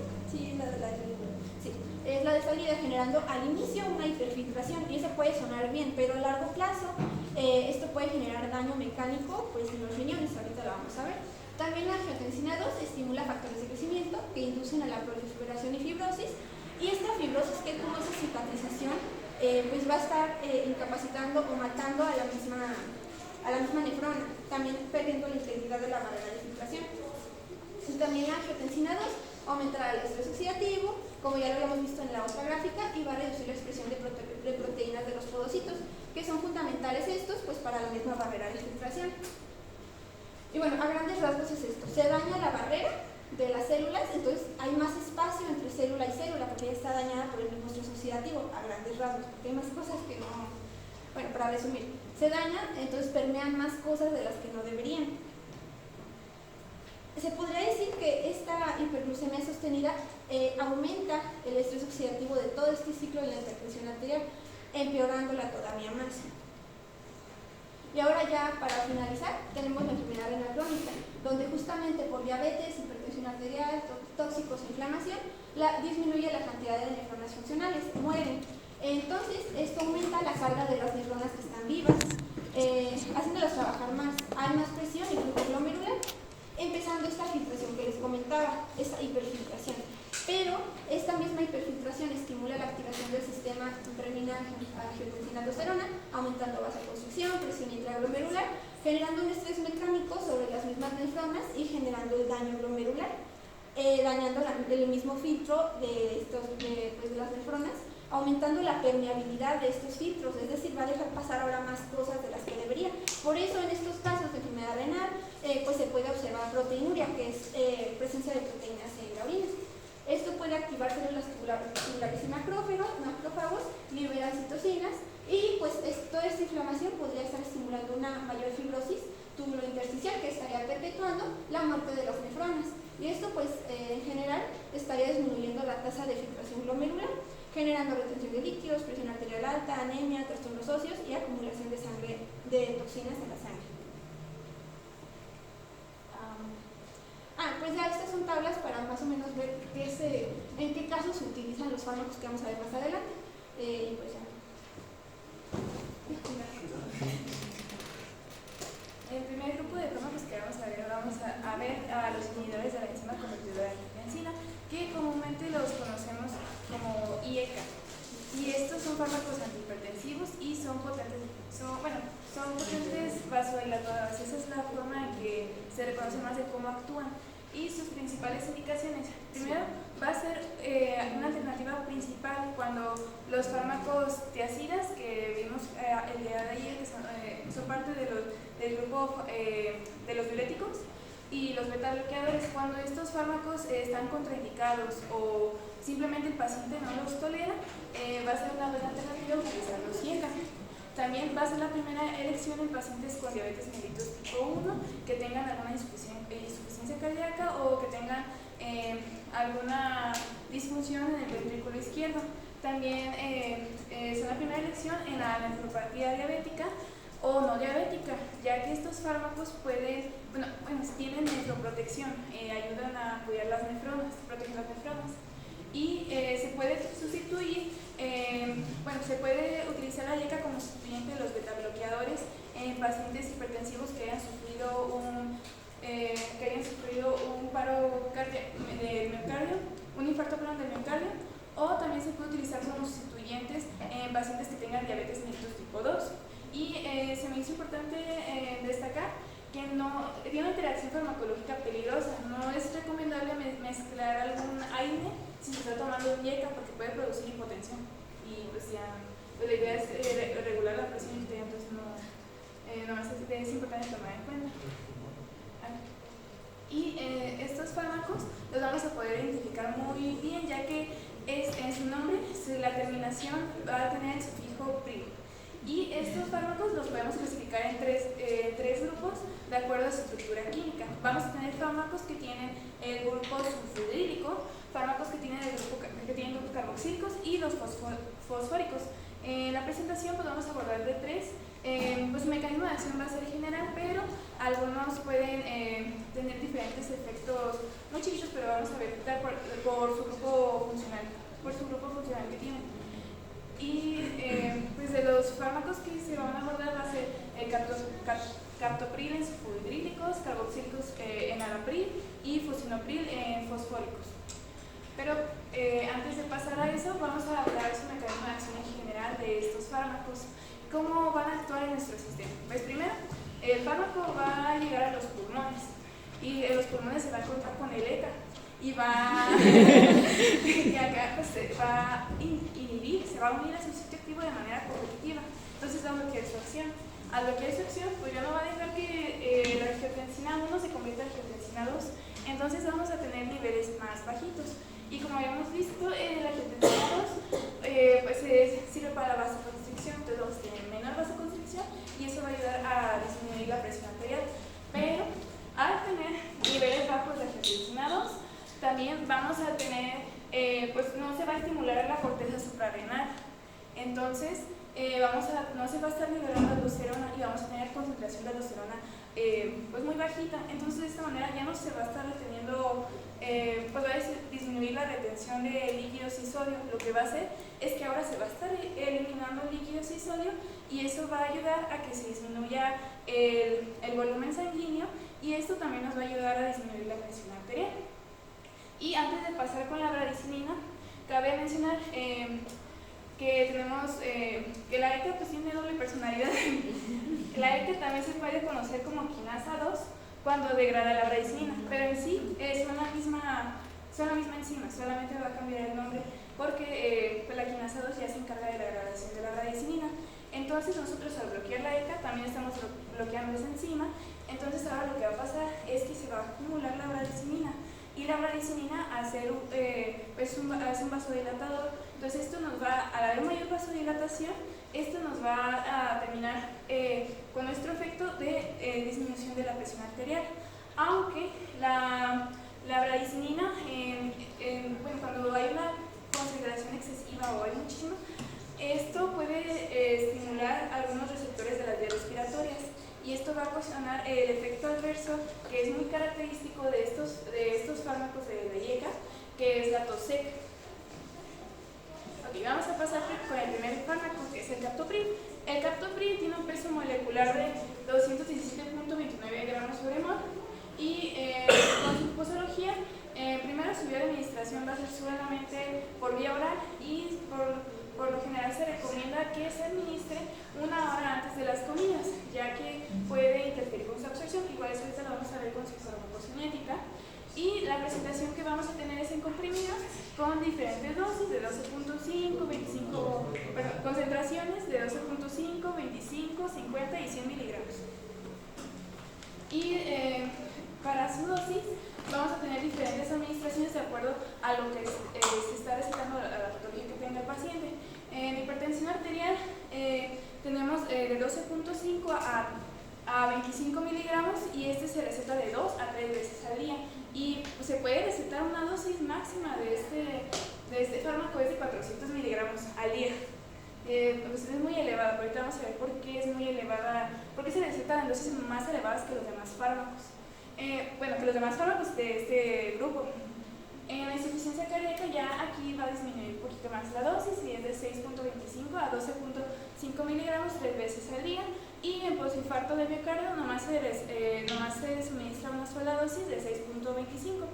es la de salida, generando al inicio una hiperfiltración, y eso puede sonar bien, pero a largo plazo esto puede generar daño mecánico pues, en los riñones, ahorita lo vamos a ver. También la angiotensina 2 estimula factores de crecimiento que inducen a la proliferación y fibrosis, y esta fibrosis, que como esa cicatrización, pues va a estar incapacitando o matando a la misma nefrona, también perdiendo la integridad de la barrera de filtración. Y también la angiotensina 2 aumentará el estrés oxidativo, como ya lo habíamos visto en la otra gráfica, y va a reducir la expresión de proteínas de los podocitos, que son fundamentales estos pues para la misma barrera de filtración. Y bueno, a grandes rasgos es esto: se daña la barrera de las células, entonces hay más espacio entre célula y célula porque ya está dañada por el mismo estrés oxidativo, a grandes rasgos, porque hay más cosas que no. Bueno, para resumir, se daña, entonces permean más cosas de las que no deberían. Se podría decir que esta hiperglucemia sostenida aumenta el estrés oxidativo de todo este ciclo de la hipertensión arterial, empeorándola todavía más. Y ahora ya para finalizar tenemos la enfermedad renal crónica, donde justamente por diabetes, hipertensión arterial, tóxicos e inflamación, disminuye la cantidad de nefronas funcionales, mueren. Entonces esto aumenta la carga de las nefronas que están vivas, haciéndolas trabajar más. Hay más presión y flujo glomerular, empezando esta filtración que les comentaba, esta hiperfiltración. Pero esta misma hiperfiltración estimula la activación del sistema renina-angiotensina-aldosterona, aumentando vasoconstricción, presión intraglomerular, generando un estrés mecánico sobre las mismas nefronas y generando el daño glomerular, dañando el mismo filtro de las nefronas, aumentando la permeabilidad de estos filtros, es decir, va a dejar pasar ahora más cosas de las que debería. Por eso en estos casos de enfermedad renal pues se puede observar proteinuria, que es presencia de proteínas en la orina. Esto puede activar células tubulares y macrófagos, liberar citocinas, y pues toda esta inflamación podría estar estimulando una mayor fibrosis tubulointersticial, que estaría perpetuando la muerte de las nefronas. Y esto pues en general estaría disminuyendo la tasa de filtración glomerular, generando retención de líquidos, presión arterial alta, anemia, trastornos óseos y acumulación de sangre, de toxinas en la sangre. Pues ya estas son tablas para más o menos ver en qué casos se utilizan los fármacos que vamos a ver más adelante. Y pues ya. El primer grupo de fármacos que vamos a ver a los inhibidores de la enzima convertidora de angiotensina, que comúnmente los conocemos como IECA. Y estos son fármacos antihipertensivos y son potentes vasodilatadores. Esa es la forma en que se reconoce más de cómo actúan. Y sus principales indicaciones: primero, va a ser una alternativa principal cuando los fármacos tiazidas que vimos el día de ayer, que son parte del grupo de los diuréticos, y los beta bloqueadores. Cuando estos fármacos están contraindicados o simplemente el paciente no los tolera, va a ser una buena alternativa utilizar los IECA. También va a ser la primera elección en pacientes con diabetes mellitus tipo 1 que tengan alguna insuficiencia cardíaca o que tengan alguna disfunción en el ventrículo izquierdo. También es la primera elección en la nefropatía diabética o no diabética, ya que estos fármacos tienen nefroprotección, ayudan a cuidar las nefronas, protegen las nefronas. Y se puede sustituir, se puede utilizar la IECA como sustituyente de los betabloqueadores en pacientes hipertensivos que hayan sufrido un paro del miocardio, un infarto del miocardio, o también se puede utilizar como sustituyentes en pacientes que tengan diabetes mellitus tipo 2. Y se me hizo importante destacar que no tiene una interacción farmacológica peligrosa. No es recomendable mezclar algún AINE si se está tomando un IECA porque puede producir hipotensión. Y pues la idea es regular la presión arterial, entonces es importante tomar en cuenta. Y estos fármacos los vamos a poder identificar muy bien, ya que en su nombre la terminación va a tener el sufijo PRI. Y estos fármacos los podemos clasificar en tres grupos de acuerdo a su estructura química. Vamos a tener fármacos que tienen el grupo sulfhidrílico, fármacos que tienen grupos carboxílicos y los fosfóricos. En la presentación pues vamos a abordar de tres. Su mecanismo de acción va a ser general, pero algunos pueden tener diferentes efectos muy chiquitos, pero vamos a ver por su grupo funcional que tienen. Y pues de los fármacos que se van a abordar va a ser el captopril en sulfhidrílicos, carboxílicos en alapril y fosinopril en fosfóricos. Pero antes de pasar a eso, vamos a hablar su mecanismo de acción en general de estos fármacos. ¿Cómo van a actuar en nuestro sistema? Pues primero, el fármaco va a llegar a los pulmones y en los pulmones se va a encontrar con el ECA y va a inhibir, se va a unir a su sitio activo de manera competitiva. Entonces va a bloquear su acción. Al bloquear su acción, pues ya no va a dejar que la angiotensina 1 se convierta en angiotensina 2. Entonces vamos a tener niveles más bajitos. Y como habíamos visto, la angiotensina 2 sirve para la vasoconstricción, entonces vamos a tener menor vasoconstricción y eso va a ayudar a disminuir la presión arterial. Pero al tener niveles bajos de angiotensina 2, también vamos a tener, no se va a estimular la corteza suprarrenal. Entonces, no se va a estar liberando aldosterona y vamos a tener concentración de aldosterona muy bajita. Entonces, de esta manera ya no se va a estar reteniendo, va a disminuir la retención de líquidos y sodio. Lo que va a hacer es que ahora se va a estar eliminando líquidos y sodio y eso va a ayudar a que se disminuya el volumen sanguíneo y esto también nos va a ayudar a disminuir la presión arterial. Y antes de pasar con la bradicinina, cabe mencionar que tenemos que la ECA pues tiene doble personalidad. La ECA también se puede conocer como quinasa 2 cuando degrada la bradicinina, pero en sí son la misma enzima, solamente va a cambiar el nombre porque la quinasa 2 ya se encarga de la degradación de la bradicinina. Entonces nosotros al bloquear la ECA también estamos bloqueando esa enzima. Entonces ahora lo que va a pasar es que se va a acumular la bradicinina y la bradicinina al ser un vasodilatador. Entonces esto nos va, al haber mayor vasodilatación, esto nos va a terminar con nuestro efecto de disminución de la presión arterial. Aunque la bradicinina, cuando hay una concentración excesiva o hay muchísima, esto puede estimular algunos receptores de las vías respiratorias y esto va a ocasionar el efecto adverso que es muy característico de estos fármacos de la IECA, que es la tos seca. Ok, vamos a pasar con el primer fármaco, que es el captopril. El captopril tiene un peso molecular de 217.29 gramos sobre mol y con su posología, primero su vía de administración va a ser solamente por vía oral y por lo general se recomienda que se administre 1 hora antes de las comidas, ya que puede interferir con su absorción. Igual eso ahorita lo vamos a ver con su farmacocinética. Y la presentación que vamos a tener es en comprimidos con diferentes dosis de 12.5, 25, concentraciones de 12.5, 25, 50 y 100 miligramos. Y Para su dosis vamos a tener diferentes administraciones de acuerdo a lo que se está recetando, a la patología que tenga el paciente. En hipertensión arterial tenemos de 12.5 a 25 miligramos y este se receta de 2 a 3 veces al día. Y pues, se puede recetar una dosis máxima de este fármaco es de 400 miligramos al día. Pues es muy elevada, pero ahorita vamos a ver por qué es muy elevada, por qué se recetan en dosis más elevadas que los demás fármacos. Que los demás fármacos de este grupo. En la insuficiencia cardíaca ya aquí va a disminuir un poquito más la dosis y es de 6.25 a 12.5 miligramos 3 veces al día. Y en postinfarto de miocardio nomás se suministra una sola dosis de 6.25.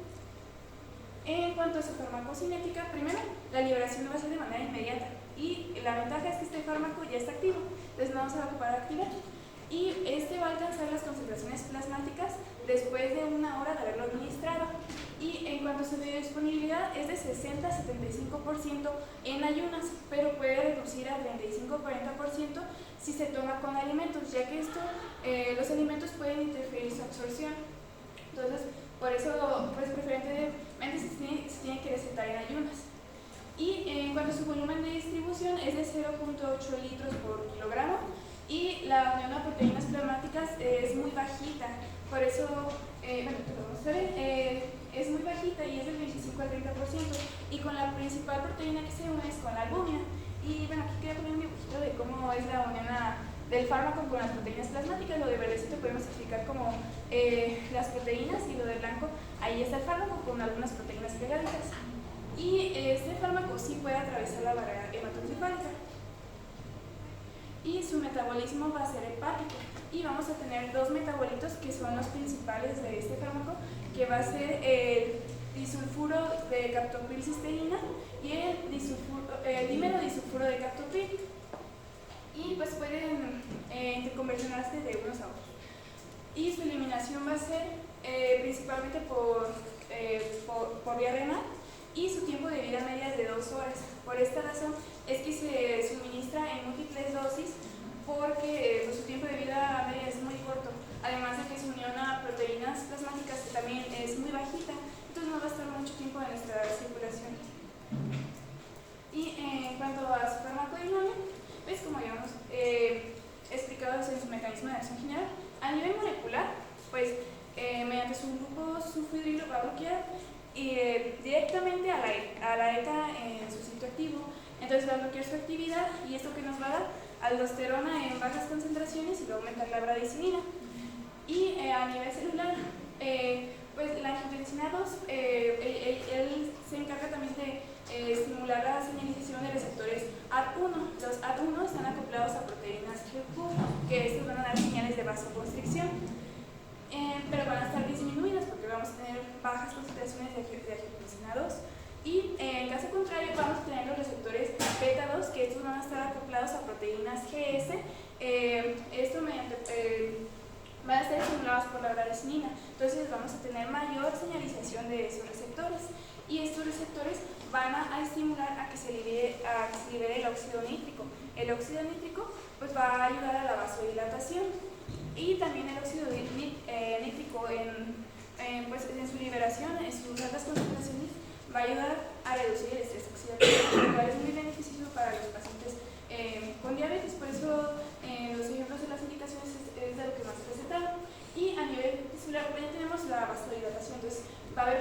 En cuanto a su farmacocinética, primero, la liberación va a ser de manera inmediata y la ventaja es que este fármaco ya está activo, entonces no se va a ocupar de activar. Y este va a alcanzar las concentraciones plasmáticas después de 1 hora de haberlo administrado. Y en cuanto a su biodisponibilidad es de 60 a 75% en ayunas, pero puede reducir a 35 o 40% si se toma con alimentos, ya que los alimentos pueden interferir su absorción. Entonces, por eso preferentemente se tiene que recetar en ayunas. Y en cuanto a su volumen de distribución es de 0.8 litros por kilogramo y la unión a proteínas plasmáticas es muy bajita, por eso, es muy bajita y es del 25 al 30%, y con la principal proteína que se une es con la albúmina. Y bueno, aquí quería poner un dibujito de cómo es la unión del fármaco con las proteínas plasmáticas. Lo de verdecito podemos explicar como las proteínas y lo de blanco, ahí está el fármaco con algunas proteínas pegaditas. Y este fármaco sí puede atravesar la barrera hematoencefálica. Y su metabolismo va a ser hepático. Y vamos a tener 2 metabolitos que son los principales de este fármaco, que va a ser el disulfuro de captopril-cisteína y el dímero disulfuro de captopril. Y pues pueden interconversionarse de unos a otros. Y su eliminación va a ser principalmente por vía renal, y su tiempo de vida media es de 2 horas. Por esta razón es que se suministra en múltiples dosis, porque su tiempo de vida media es muy corto, además de que su unión a proteínas plasmáticas que también es muy bajita, entonces no va a estar mucho tiempo en nuestra circulación. Y en cuanto a su farmacodinámica, pues como ya hemos explicado en su mecanismo de acción general, a nivel molecular, pues mediante su grupo sulfhidrilo va a bloquear directamente a la ETA en su sitio activo, entonces va a bloquear su actividad, y esto que nos va a dar aldosterona en bajas concentraciones y va a aumentar la bradicilina. Y a nivel celular, pues la angiotensina 2, él se encarga también de estimular la señalización de receptores AT1. Los AT1 están acoplados a proteínas HER2, que estos van a dar señales de vasoconstricción, pero van a estar disminuidas porque vamos a tener bajas concentraciones de angiotensina 2. Y en caso contrario vamos a tener los receptores beta 2, que estos van a estar acoplados a proteínas GS. Esto van a ser estimulados por la bradicilina, entonces vamos a tener mayor señalización de esos receptores, y estos receptores van a estimular a que se libere el óxido nítrico. El óxido nítrico pues va a ayudar a la vasodilatación, y también el óxido nítrico en su liberación, en sus altas concentraciones, va a ayudar a reducir el estrés oxidativo, lo cual es muy beneficioso para los pacientes con diabetes. Por eso los ejemplos de las indicaciones es de lo que más se recetaron. Y a nivel tisular ya tenemos la vasodilatación, entonces va a haber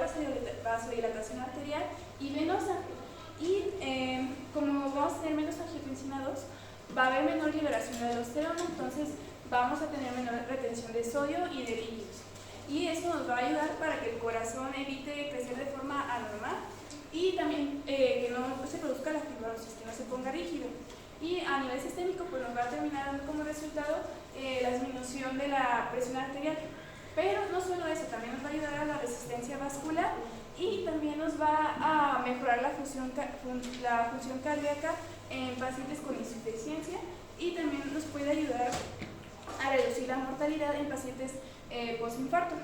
vasodilatación arterial y venosa. Y como vamos a tener menos angiotensina 2, va a haber menor liberación de aldosterona, entonces vamos a tener menor retención de sodio y de líquidos. Y eso nos va a ayudar para que el corazón evite crecer de forma anormal, y también que no se produzca la fibrosis, que no se ponga rígido. Y a nivel sistémico pues nos va a terminar dando como resultado la disminución de la presión arterial. Pero no solo eso, también nos va a ayudar a la resistencia vascular, y también nos va a mejorar la función cardíaca en pacientes con insuficiencia, y también nos puede ayudar a reducir la mortalidad en pacientes postinfarto.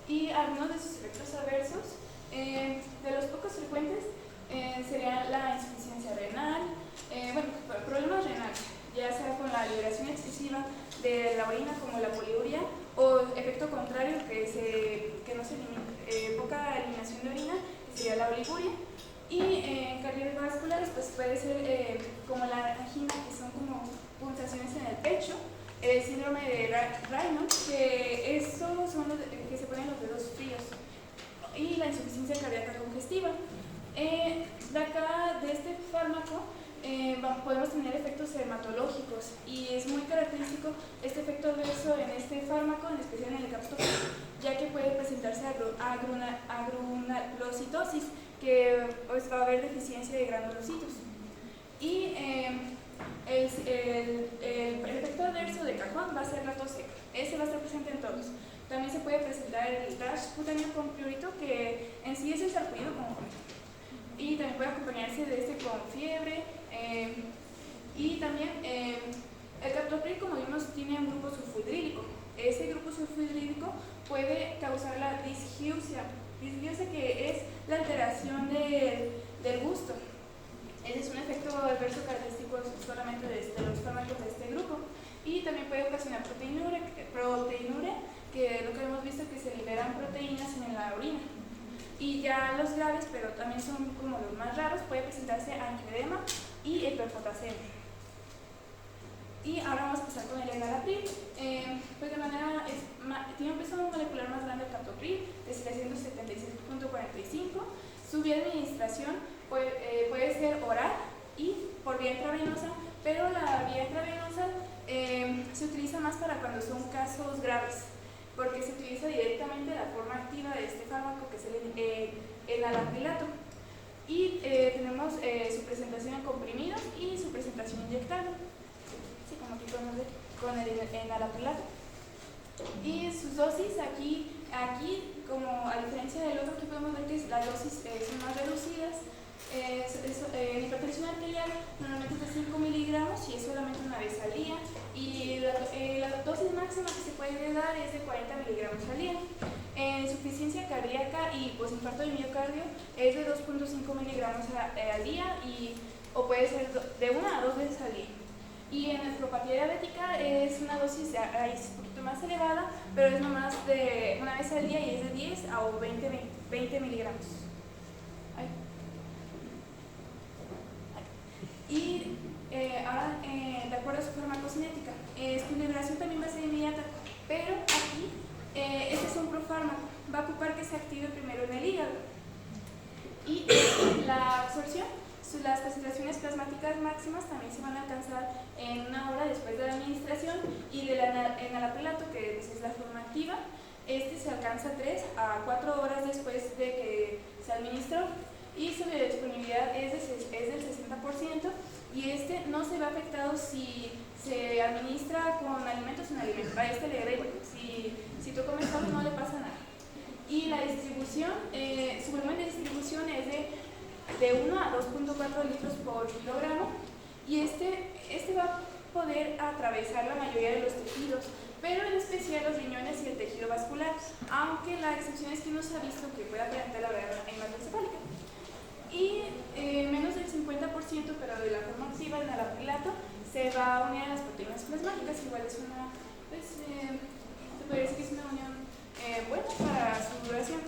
Y algunos de sus efectos adversos, de los pocos frecuentes, serían la insuficiencia renal, problemas renales, ya sea con la liberación excesiva de la orina como la poliuria, o efecto contrario, que no se elimina, poca eliminación de orina, que sería la oliguria. Y en cardiovasculares pues puede ser como la angina, que son como punzaciones en el pecho, el síndrome de Raynaud, que estos son los que se ponen los dedos fríos, y la insuficiencia cardíaca congestiva. De este fármaco podemos tener efectos hematológicos, y es muy característico este efecto adverso en este fármaco, en especial en el captopril, ya que puede presentarse agranulocitosis, que pues, va a haber deficiencia de granulocitos. Y el efecto adverso de cajón va a ser la tos seca. Ese va a estar presente en todos. También se puede presentar el rash cutáneo con prurito, que en sí es el sarpullido como comento. Y también puede acompañarse de con fiebre. Y también el captopril, como vimos, tiene un grupo sulfhidrílico. Ese grupo sulfhidrílico puede causar la disgeusia, que es la alteración del gusto. Ese es un efecto adverso característico solamente de los fármacos de este grupo. Y también puede ocasionar proteinuria, que es lo que hemos visto, que se liberan proteínas en la orina. Y ya los graves, pero también son como los más raros, puede presentarse angioedema y hiperpotasemia. Y ahora vamos a pasar con el enalapril. Pues de manera, tiene un peso molecular más grande el captopril, de 776.45. Su vía de administración puede ser oral y por vía intravenosa, pero la vía intravenosa se utiliza más para cuando son casos graves, porque se utiliza directamente la forma activa de este fármaco, que es el enalaprilato. Y tenemos su presentación en comprimidos y su presentación inyectable, así como aquí podemos ver con el enalaprilato. Y sus dosis, aquí como a diferencia del otro, aquí podemos ver que las dosis son más reducidas. En hipertensión arterial normalmente es de 5 miligramos y es solamente una vez al día, y la dosis máxima que se puede dar es de 40 miligramos al día. En insuficiencia cardíaca y posinfarto de miocardio es de 2.5 miligramos al día, o puede ser de 1 a 2 veces al día. Y en nefropatía diabética es una dosis un poquito más elevada, pero es nomás de una vez al día y es de 10 a 20 miligramos. Y ahora, de acuerdo a su farmacocinética, su liberación también va a ser inmediata, pero aquí este es un profármaco, va a ocupar que se active primero en el hígado. Y la absorción, las concentraciones plasmáticas máximas también se van a alcanzar en 1 hora después de la administración, y del enalaprilato, que pues, es la forma activa, se alcanza 3 a 4 horas después de que se administró, y su biodisponibilidad es del 60%, y no se ve afectado si se administra con alimentos o sin alimentos. A le da igual, si tú comes solo no le pasa nada. Y la distribución, su volumen de distribución es de 1 a 2.4 litros por kilogramo, y este va a poder atravesar la mayoría de los tejidos, pero en especial los riñones y el tejido vascular, aunque la excepción es que no se ha visto que pueda presentar la hematoencefálica. Y menos del 50%, pero de la forma activa del enalaprilato, se va a unir a las proteínas plasmáticas. Igual es una, pues, se podría decir que es una unión buena para su duración.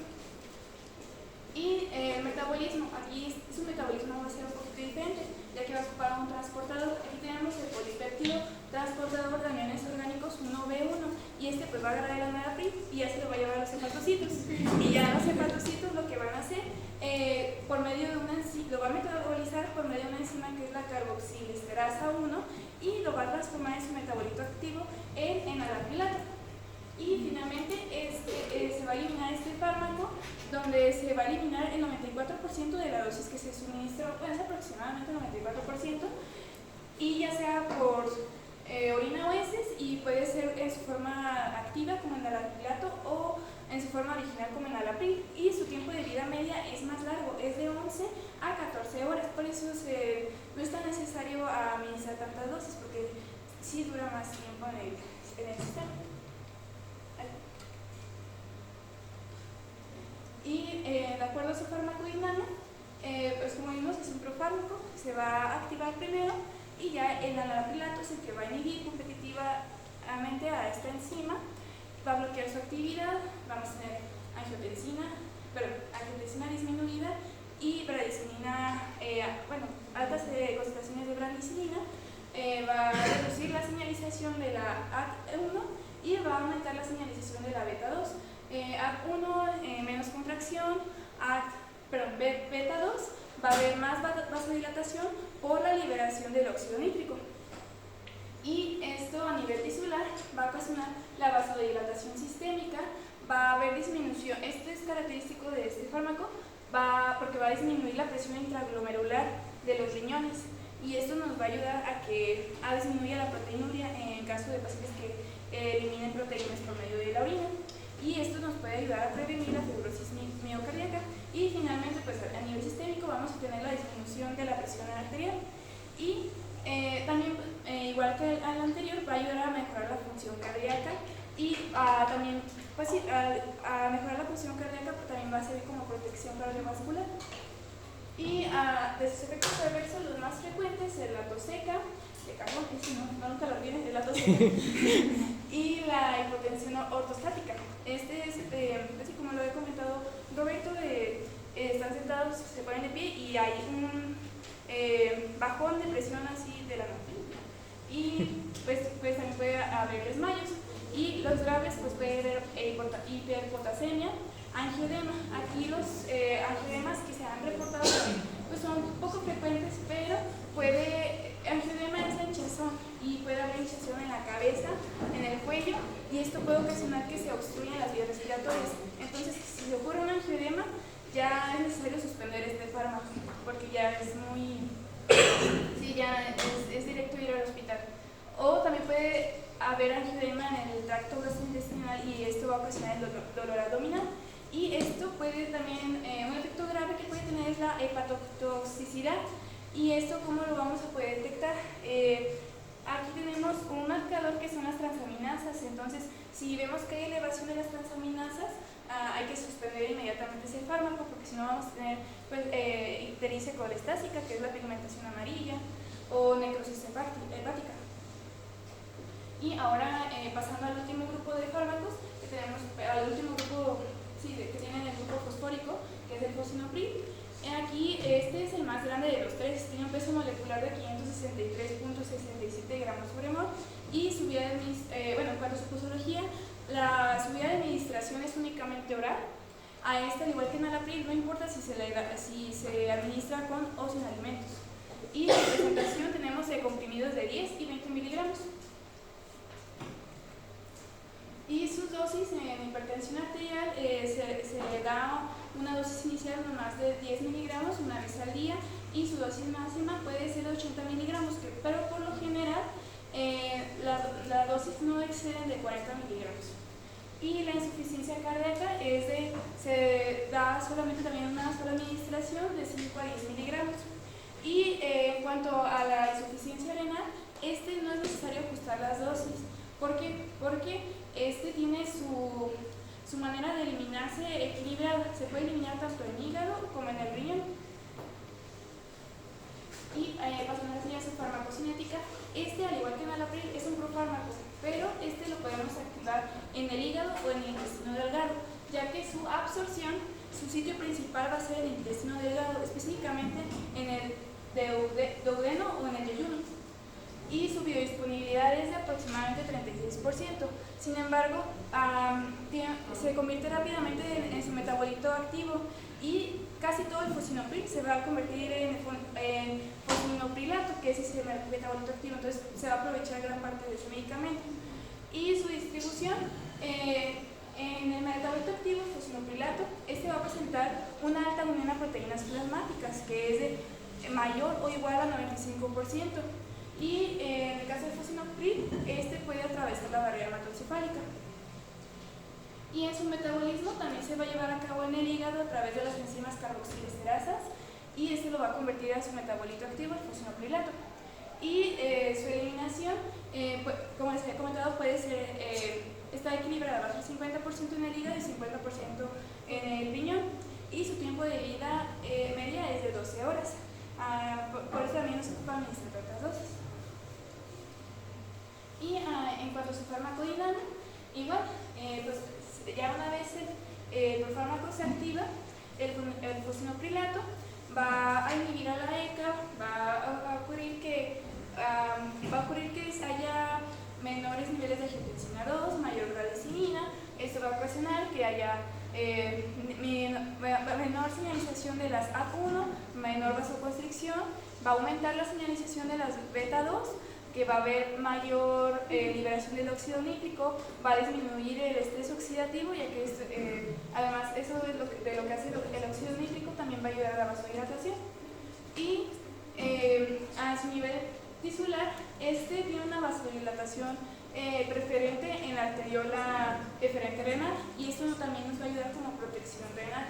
Y el metabolismo, aquí su metabolismo va a ser un poquito diferente, ya que va a ocupar un transportador. Aquí tenemos el polipéptido transportador de aniones orgánicos 1B1, y pues va a agarrar el enalapril y ya se lo va a llevar a los hepatocitos. Y ya los hepatocitos lo que van a hacer, por medio de una enzima, lo va a metabolizar por medio de una enzima que es la carboxilisterasa 1, y lo va a transformar en su metabolito activo en enalaprilato. Y finalmente se va a eliminar este fármaco, donde se va a eliminar el 94% de la dosis que se suministró, pues aproximadamente el 94%, y ya sea por orina o heces, y puede ser en su forma activa como enalaprilato o en su forma original como enalapril, y su tiempo de vida media es más largo, es de 11 a 14 horas, por eso no es tan necesario administrar tantas dosis, porque sí dura más tiempo en el sistema. Y de acuerdo a su farmacodinámica, pues como vimos es un profármaco, se va a activar primero, y ya el enalaprilato es el que va a inhibir competitivamente a esta enzima, va a bloquear su actividad, vamos a tener angiotensina disminuida y bradicilina, altas concentraciones de bradicilina, va a reducir la señalización de la ACT1 y va a aumentar la señalización de la beta 2. ACT1 menos contracción, beta 2 va a haber más vasodilatación por la liberación del óxido nítrico. Y esto a nivel tisular va a ocasionar la vasodilatación sistémica, va a haber disminución, esto es característico de este fármaco, porque va a disminuir la presión intraglomerular de los riñones y esto nos va a ayudar a disminuir la proteinuria en caso de pacientes que eliminen proteínas por medio de la orina y esto nos puede ayudar a prevenir la fibrosis miocardíaca y finalmente pues a nivel sistémico vamos a tener la disminución de la presión arterial y también igual que al anterior va a ayudar a mejorar la función cardíaca y también pues sí, a mejorar la función cardíaca pues, también va a servir como protección cardiovascular. Y de sus efectos adversos, los más frecuentes es la tos seca, de carbón, nunca lo olviden, es la tos seca, y la hipotensión ortostática. Este es, así como lo he comentado Roberto, están sentados, se ponen de pie y hay un bajón de presión así de la noche. Y pues también puede haber desmayos. Y los graves pues puede haber hiperpotasemia, angioedema. Aquí los angioedemas que se han reportado pues son poco frecuentes, pero angioedema es la hinchazón y puede haber hinchazón en la cabeza, en el cuello y esto puede ocasionar que se obstruyan las vías respiratorias. Entonces, si se ocurre un angioedema, ya es necesario suspender este fármaco porque ya es muy... sí, ya es directo ir al hospital. O también puede haber angioedema en el tracto gastrointestinal y esto va a ocasionar el dolor abdominal. Y esto puede también, un efecto grave que puede tener es la hepatotoxicidad. Y esto, ¿cómo lo vamos a poder detectar? Aquí tenemos un marcador que son las transaminasas. Entonces, si vemos que hay elevación de las transaminasas, hay que suspender inmediatamente ese fármaco porque si no vamos a tener pues, ictericia colestásica, que es la pigmentación amarilla, o necrosis hepática. Y ahora, pasando al último grupo de fármacos, que tenemos al último grupo que tienen el grupo fosfórico, que es el fosinopril. Aquí este es el más grande de los tres, tiene un peso molecular de 563.67 gramos por mol y su vía de en cuanto a su posología, su vía de administración es únicamente oral. A este, al igual que en enalapril, no importa si se administra con o sin alimentos. Y en presentación tenemos comprimidos de 10 y 20 miligramos. Y sus dosis en hipertensión arterial se le da una dosis inicial no más de 10 miligramos una vez al día y su dosis máxima puede ser de 80 miligramos, pero por lo general la dosis no excede de 40 miligramos. Y la insuficiencia cardíaca se da solamente también una sola administración de 5 a 10 miligramos. Y en cuanto a la insuficiencia renal, no es necesario ajustar las dosis. ¿Por qué? Porque tiene su manera de eliminarse equilibrada. Se puede eliminar tanto en el hígado como en el riñón. Y pasando a su farmacocinética, al igual que en enalapril, es un profármaco, pero lo podemos activar en el hígado o en el intestino delgado, ya que su absorción, su sitio principal va a ser el intestino delgado, específicamente en el duodeno o en el yeyuno. Y su biodisponibilidad es de aproximadamente 36%. Sin embargo, se convierte rápidamente en su metabolito activo y casi todo el fosinopril se va a convertir en fosinoprilato, que es ese metabolito activo, entonces se va a aprovechar gran parte de ese medicamento. Y su distribución, en el metabolito activo, el fosinoprilato, va a presentar una alta unión a proteínas plasmáticas, que es de mayor o igual a 95%. Y en el caso del fosinopril, puede atravesar la barrera hematoencefálica. Y en su metabolismo también se va a llevar a cabo en el hígado a través de las enzimas carboxilesterasas y lo va a convertir a su metabolito activo, el fosinoprilato. Y su eliminación, como les había comentado, puede ser, está equilibrada, va a ser 50% en el hígado y 50% en el riñón. Y su tiempo de vida media es de 12 horas. Por eso también nos ocupa administrar tantas dosis. Y en cuanto a su farmacodinámica, Igual, pues ya una vez el fármaco se activa, el fosinoprilato va a inhibir a la ECA, va a ocurrir que haya menores niveles de angiotensina 2, mayor gradecimina. Esto va a ocasionar que haya menor señalización de las A1, menor vasoconstricción, va a aumentar la señalización de las beta 2, que va a haber mayor liberación del óxido nítrico, va a disminuir el estrés oxidativo, ya que además eso de lo que hace el óxido nítrico también va a ayudar a la vasodilatación. Y a su nivel tisular, tiene una vasodilatación preferente en la arteriola deferente renal, y esto también nos va a ayudar como protección renal,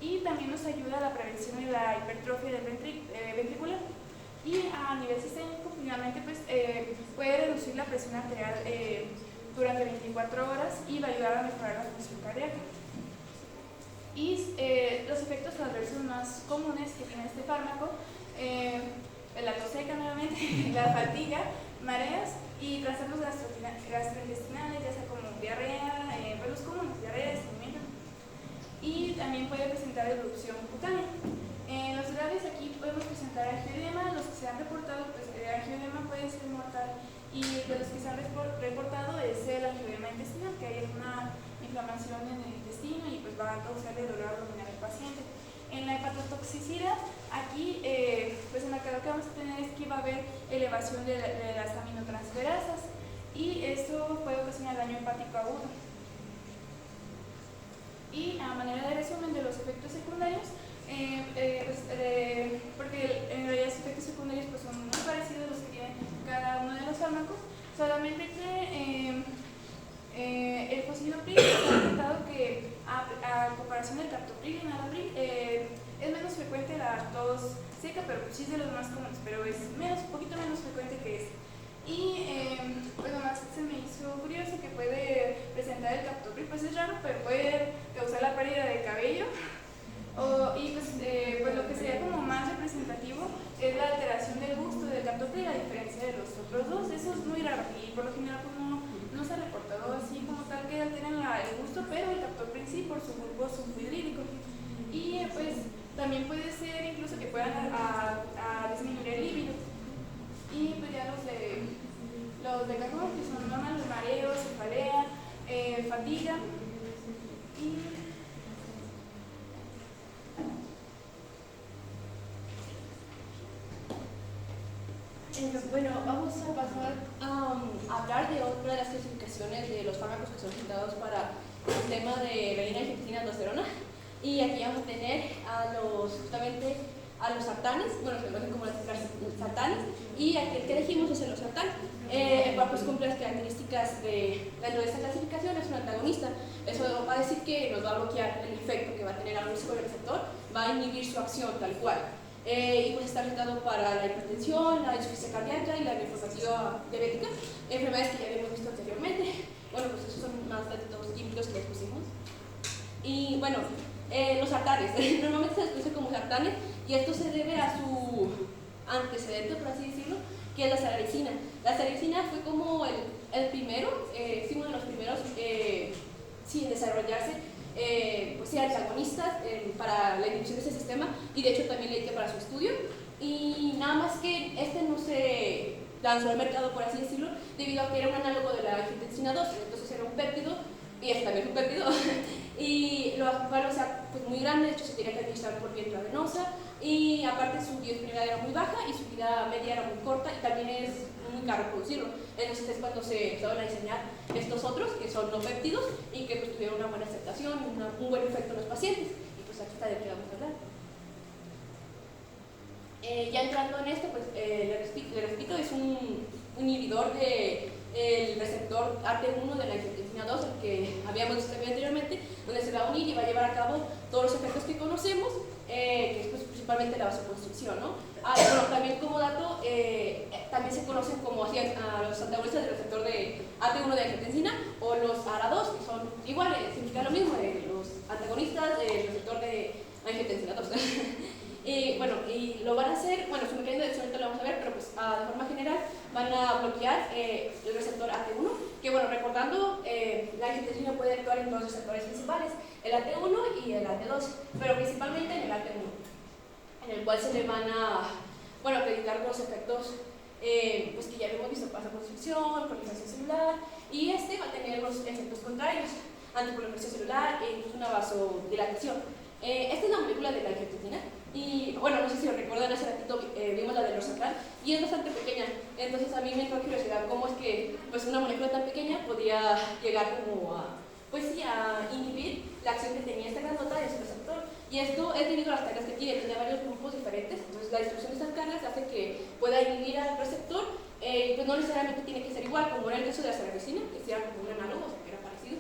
y también nos ayuda a la prevención de la hipertrofia del ventricular. Y a nivel sistémico, finalmente, pues, puede reducir la presión arterial durante 24 horas y va a ayudar a mejorar la función cardíaca. Y los efectos adversos más comunes que tiene este fármaco, la tos seca nuevamente, la fatiga, mareas y trastornos gastrointestinales, ya sea como diarrea, pues los comunes, diarrea, estreñimiento, y también puede presentar erupción cutánea. En los graves aquí podemos presentar angioedema. Los que se han reportado, pues el angioedema puede ser mortal, y de los que se han reportado es el angioedema intestinal, que hay una inflamación en el intestino y pues va a causarle dolor abdominal al paciente. En la hepatotoxicidad, aquí pues el marcador que vamos a tener es que va a haber elevación de las aminotransferasas, y esto puede ocasionar daño hepático agudo. Y a manera de resumen de los efectos secundarios, porque en realidad los efectos secundarios pues son muy parecidos a los que tiene cada uno de los fármacos, solamente que el fosinopril se ha notado que a comparación del captopril y enalapril es menos frecuente la tos seca, pero sí es de los más comunes, pero es un poquito menos frecuente que este. Y pues nomás se me hizo curioso que puede presentar el captopril, pues es raro, pero puede causar la pérdida de cabello. Y pues lo que sería como más representativo es la alteración del gusto del captopril, a diferencia de los otros dos. Eso es muy raro y por lo general pues no se ha reportado así como tal que alteren el gusto, pero el captopril sí, por su grupo sulfhidrílico. Y pues también puede ser incluso que puedan a disminuir el líbido. Y pues ya los de cajón, que son los mareos, cefalea, fatiga y bueno, vamos a pasar a hablar de otra de las clasificaciones de los fármacos que son citados para el tema de renina, angiotensina, aldosterona. Y aquí vamos a tener justamente a los sartanes, bueno, se conocen como las sartanes, y aquel que elegimos es el losartán, el cual pues cumple las características de esta clasificación, es un antagonista. Eso va a decir que nos va a bloquear el efecto que va a tener agonismo del receptor, va a inhibir su acción tal cual. Y pues está recetado para la hipertensión, la insuficiencia cardíaca y la nefropatía diabética, enfermedades que ya habíamos visto anteriormente. Bueno, pues esos son más datos químicos que les pusimos. Y bueno, los sartanes, normalmente se les conoce como sartanes, y esto se debe a su antecedente, por así decirlo, que es la salaricina. La salaricina fue como el primero, sí, uno de los primeros en desarrollarse, pues sí, antagonistas para la inhibición de ese sistema, y de hecho también leí que para su estudio, y nada más que no se lanzó al mercado, por así decirlo, debido a que era un análogo de la angiotensina 2, entonces era un péptido, y este también es un péptido, y lo cual, o sea, pues muy grande, de hecho se tenía que administrar por vía intravenosa, y aparte su biodisponibilidad era muy baja y su vida media era muy corta, y también es muy caro producirlo. Entonces es cuando se empezaron a diseñar estos otros, que son no péptidos, y que pues tuvieron una buena aceptación, un buen efecto en los pacientes, y pues aquí está de qué vamos a hablar. Ya entrando en esto, pues le repito, es un inhibidor del receptor AT1 de la angiotensina 2, el que habíamos visto anteriormente, donde se va a unir y va a llevar a cabo todos los efectos que conocemos, que es pues, principalmente la vasoconstricción, ¿no? Bueno, también como dato, también se conocen como a los antagonistas del receptor de AT1 de angiotensina, o los ARA2, que son iguales, significa lo mismo, los antagonistas del receptor de angiotensina 2. Y bueno, y lo van a hacer, bueno, su mecanismo de acción ahorita lo vamos a ver, pero pues de forma general van a bloquear el receptor AT1, que bueno, recordando, la angiotensina puede actuar en dos receptores principales, el AT1 y el AT2, pero principalmente en el AT1, en el cual se le van a, bueno, predicar los efectos pues que ya hemos visto, vasoconstricción, proliferación celular, y este va a tener los efectos contrarios, antiproliferación celular e incluso una vasodilatación. Esta es la molécula de la angiotensina, y bueno, no sé si lo recuerdan, hace ratito vimos la de losartán, y es bastante pequeña, entonces a mí me entró curiosidad cómo es que pues una molécula tan pequeña podía llegar como a, pues sí, a inhibir la acción que tenía esta grandota de su receptor. Y esto es debido a las cargas que tiene varios grupos diferentes, entonces la distribución de estas cargas hace que pueda inhibir al receptor, pues no necesariamente tiene que ser igual, como era el caso de la serafesina, que sea como un análogo, o sea, que era parecido.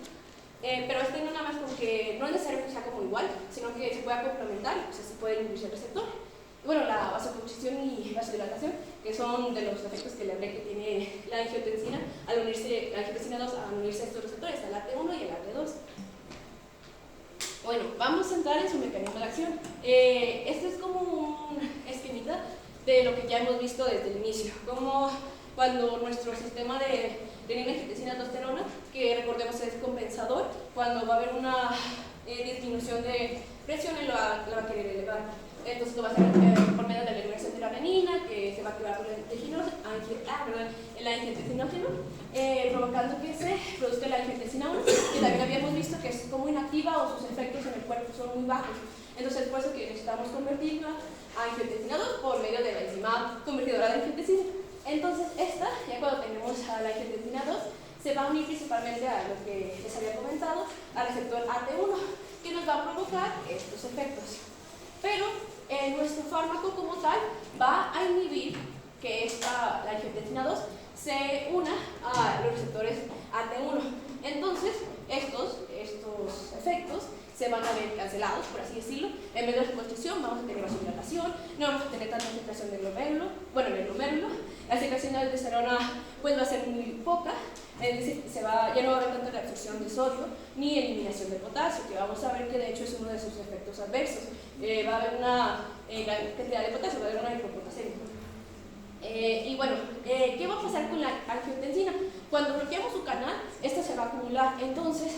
Pero este no nada más con que no es necesario que sea como igual, sino que se pueda complementar, o sea, se puede inhibir el receptor. Y bueno, la vasoconstricción y vasodilatación, que son de los efectos que le hablé que tiene la angiotensina al unirse, la angiotensina 2 al unirse a estos receptores, al AT1 y al AT2. Bueno, vamos a entrar en su mecanismo de acción. Este es como un esquemita de lo que ya hemos visto desde el inicio, como cuando nuestro sistema de renina, angiotensina, aldosterona, que recordemos es compensador, cuando va a haber una disminución de presión, él la va a querer elevar. Entonces lo va a hacer por medio de la liberación de la renina, que se va a activar por el angiotensinógeno, provocando que se produzca la angiotensina 1, que también habíamos visto que es como inactiva o sus efectos en el cuerpo son muy bajos. Entonces es por eso que necesitamos convertirla a angiotensina 2 por medio de la enzima convertidora de angiotensina. Entonces esta, ya cuando tenemos a la angiotensina 2, se va a unir principalmente a lo que les había comentado, al receptor AT1, que nos va a provocar estos efectos. Pero nuestro fármaco como tal va a inhibir que la angiotensina 2 se una a los receptores AT1. Entonces, estos efectos se van a ver cancelados, por así decirlo. En vez de reconstrucción vamos a tener vasodilatación, no vamos a tener tanta filtración del glomérulo, bueno, en el glomérulo. La secreción de aldosterona pues va a ser muy poca, es decir, ya no va a haber tanta reabsorción de sodio ni eliminación de potasio, que vamos a ver que de hecho es uno de sus efectos adversos. Va a haber una cantidad de potasio, va a haber una hipopotasemia. Y bueno, ¿qué va a pasar con la angiotensina? Cuando bloqueamos su canal, esta se va a acumular, entonces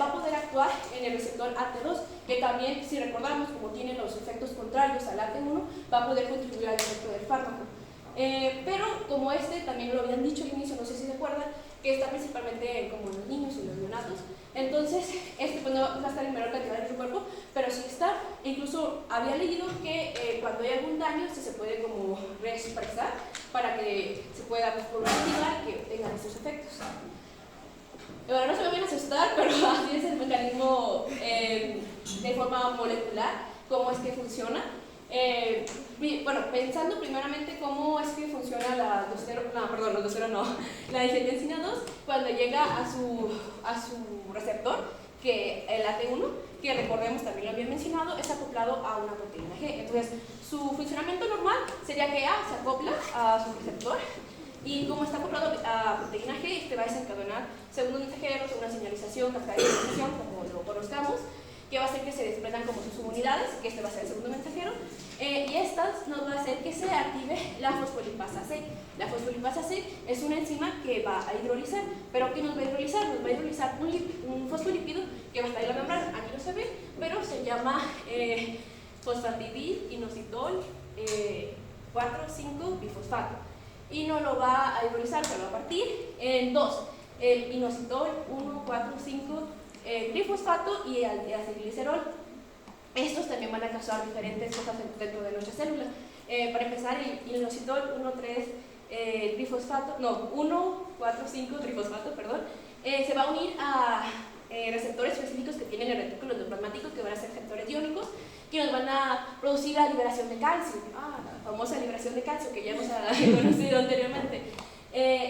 va a poder actuar en el receptor AT2, que también, si recordamos, como tiene los efectos contrarios al AT1, va a poder contribuir al efecto del fármaco. Pero como también lo habían dicho al inicio, no sé si se acuerdan, que está principalmente como en los niños y los neonatos, entonces pues no va a estar en menor cantidad en su cuerpo, pero sí está. Incluso había leído que cuando hay algún daño se puede como reexpresar para que se pueda activar y que tengan estos efectos. Bueno, no se me van a asustar, pero así es el mecanismo de forma molecular, cómo es que funciona. Bueno, pensando primeramente cómo es que funciona la angiotensina 2 cuando llega a su receptor, que el AT1, que recordemos también lo había mencionado, es acoplado a una proteína G. Entonces, su funcionamiento normal sería que A se acopla a su receptor y como está acoplado a proteína G, este va a desencadenar segundos mensajeros, una señalización, cascada de señalización, como lo conozcamos, que va a hacer que se desprendan como sus subunidades, que este va a ser el segundo mensajero, y estas nos va a hacer que se active la fosfolipasa C. La fosfolipasa C es una enzima que va a hidrolizar, pero ¿qué nos va a hidrolizar? Nos va a hidrolizar un fosfolípido que va a estar en la membrana, aquí no se ve, pero se llama fosfatidil-inositol 4,5-bifosfato. Y no lo va a hidrolizar, se lo va a partir en dos, el inositol 1,4,5-trifosfato y el acilglicerol. Estos también van a causar diferentes cosas dentro de nuestra célula. Para empezar, el inositol 1,4,5-trifosfato, se va a unir a receptores específicos que tienen el retículo endoplasmático, que van a ser receptores iónicos, que nos van a producir la liberación de calcio, la famosa liberación de calcio que ya hemos conocido anteriormente.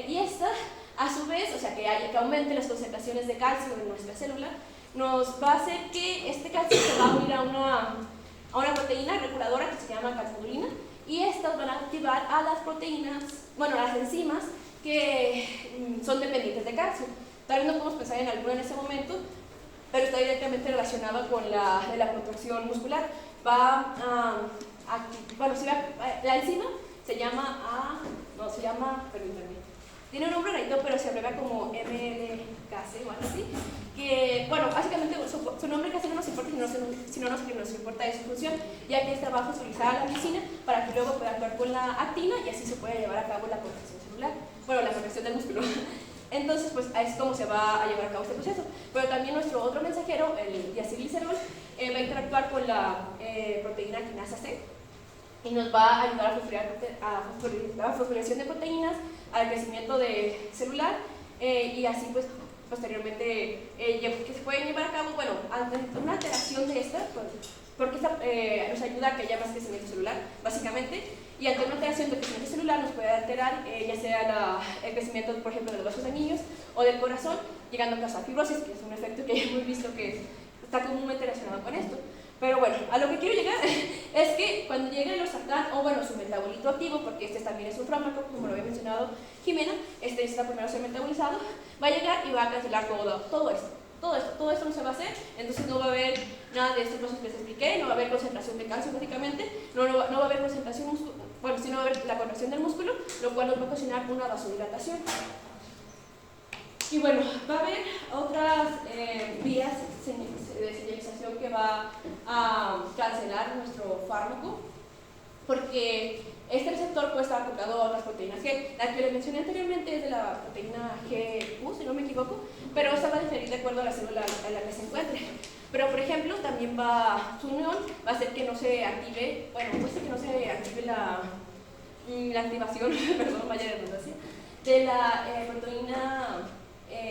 Y esta, a su vez, o sea, que aumente las concentraciones de calcio en nuestra célula, nos va a hacer que este calcio se va a unir a una proteína reguladora que se llama calcitonina, y estas van a activar a las proteínas, bueno, a las enzimas que son dependientes de calcio. Tal vez no podemos pensar en alguna en ese momento, pero está directamente relacionado con la contracción muscular. Va bueno, la enzima se llama permítanme, tiene un nombre rarito, pero se abrevia como MLKC o algo así, que, bueno, básicamente su nombre casi no nos importa, sino lo que nos importa es su función, ya que esta va a fosforizar a la glicina para que luego pueda actuar con la actina y así se puede llevar a cabo la contracción celular, bueno, la contracción del músculo. Entonces, pues es como se va a llevar a cabo este proceso. Pero también nuestro otro mensajero, el diacilglicerol, va a interactuar con la proteína quinasa C y nos va a ayudar a la fosforilación de proteínas, al crecimiento celular y así pues posteriormente que se pueden llevar a cabo, bueno, ante una alteración de esta, porque esta nos ayuda a que haya más crecimiento celular, básicamente, y ante una alteración del crecimiento celular nos puede alterar ya sea el crecimiento, por ejemplo, de los vasos sanguíneos o del corazón, llegando a causar fibrosis, que es un efecto que ya hemos visto que está comúnmente relacionado con esto. Pero bueno, a lo que quiero llegar es que cuando llegue el losartán, o bueno, su metabolito activo, porque este también es un fármaco, como lo había mencionado Jimena, este está primero a ser metabolizado, va a llegar y va a cancelar todo esto no se va a hacer, entonces no va a haber nada de estos procesos que les expliqué, no va a haber concentración de calcio básicamente, no va a haber concentración bueno, sí no va a haber la contracción del músculo, lo cual nos va a ocasionar una vasodilatación. Y bueno, va a haber otras vías de señalización que va a cancelar nuestro fármaco, porque este receptor puede estar acoplado a otras proteínas G. La que les mencioné anteriormente es de la proteína GU, si no me equivoco, pero esta va a diferir de acuerdo a la célula en la que se encuentre. Pero, por ejemplo, también su unión va a hacer que no se active, bueno, puede ser que no se active la activación, perdón, vaya redundancia, de la proteína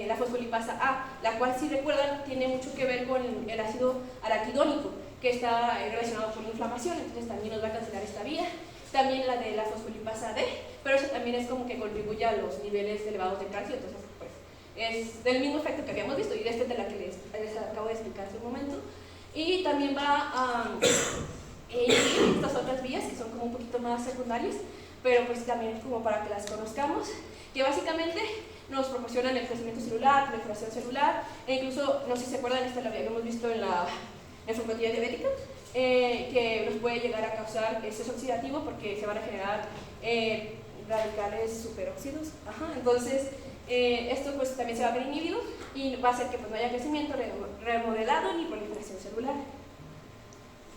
la fosfolipasa A, la cual, si recuerdan, tiene mucho que ver con el ácido araquidónico, que está relacionado con la inflamación, entonces también nos va a cancelar esta vía. También la de la fosfolipasa D, pero eso también es como que contribuye a los niveles elevados de calcio, entonces pues es del mismo efecto que habíamos visto y de la que les acabo de explicar hace un momento. Y también va a estas otras vías que son como un poquito más secundarias, pero pues también como para que las conozcamos, que básicamente nos proporcionan el crecimiento celular, proliferación celular, e incluso, no sé si se acuerdan, esto lo habíamos visto en la nefropatía diabética, que nos puede llegar a causar exceso oxidativo porque se van a generar radicales superóxidos. Entonces, esto pues también se va a ver inhibido y va a hacer que pues, no haya crecimiento, remodelado ni proliferación celular.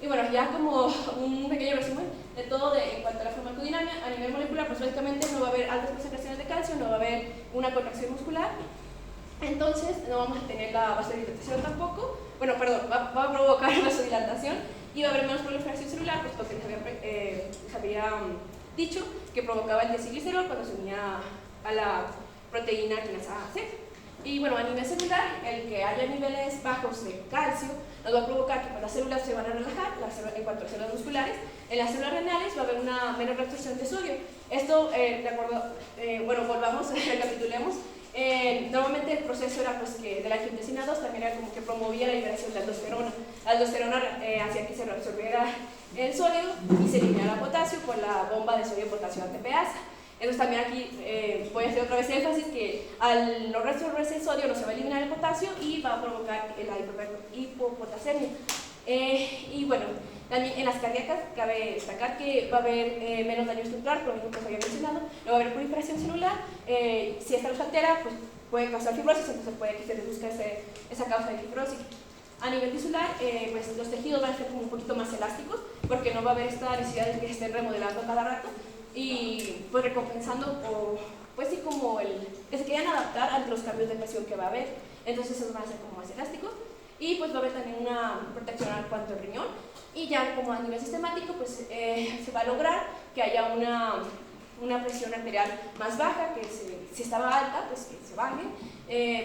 Y bueno, ya como un pequeño resumen de todo en cuanto a la farmacodinámica, a nivel molecular, pues básicamente no va a haber altas concentraciones de calcio, no va a haber una contracción muscular, entonces no vamos a tener la vasodilatación tampoco, bueno, perdón, va a provocar vasodilatación y va a haber menos proliferación celular, pues lo que les había dicho, que provocaba el diacilglicerol cuando se unía a la proteína quinasa C. Y bueno, a nivel celular, el que haya niveles bajos de calcio nos va a provocar que pues, las células se van a relajar, en cuanto a células musculares. En las células renales va a haber una menor absorción de sodio. Esto, de acuerdo, bueno, volvamos, recapitulemos. Normalmente el proceso era pues, que de la angiotensina 2 también era como que promovía la liberación de aldosterona. La aldosterona hacía que se reabsorbiera el sodio y se eliminara potasio por la bomba de sodio-potasio ATPasa. Entonces también aquí voy a hacer otra vez énfasis que al no reabsorberse el sodio no se va a eliminar el potasio y va a provocar la hipopotasemia. Y bueno, también en las cardíacas cabe destacar que va a haber menos daño estructural, por lo mismo que os había mencionado, no va a haber proliferación celular, si esta los altera, pues puede causar fibrosis, entonces puede que se reduzca esa causa de fibrosis. A nivel tisular, pues los tejidos van a ser como un poquito más elásticos, porque no va a haber esta necesidad de que estén remodelando cada rato, y pues recompensando o pues sí como que se quieran adaptar ante los cambios de presión que va a haber, entonces esos van a ser como más elásticos y pues va a haber también una protección al cuanto al riñón y ya como a nivel sistemático pues se va a lograr que haya una presión arterial más baja, que si estaba alta pues que se baje,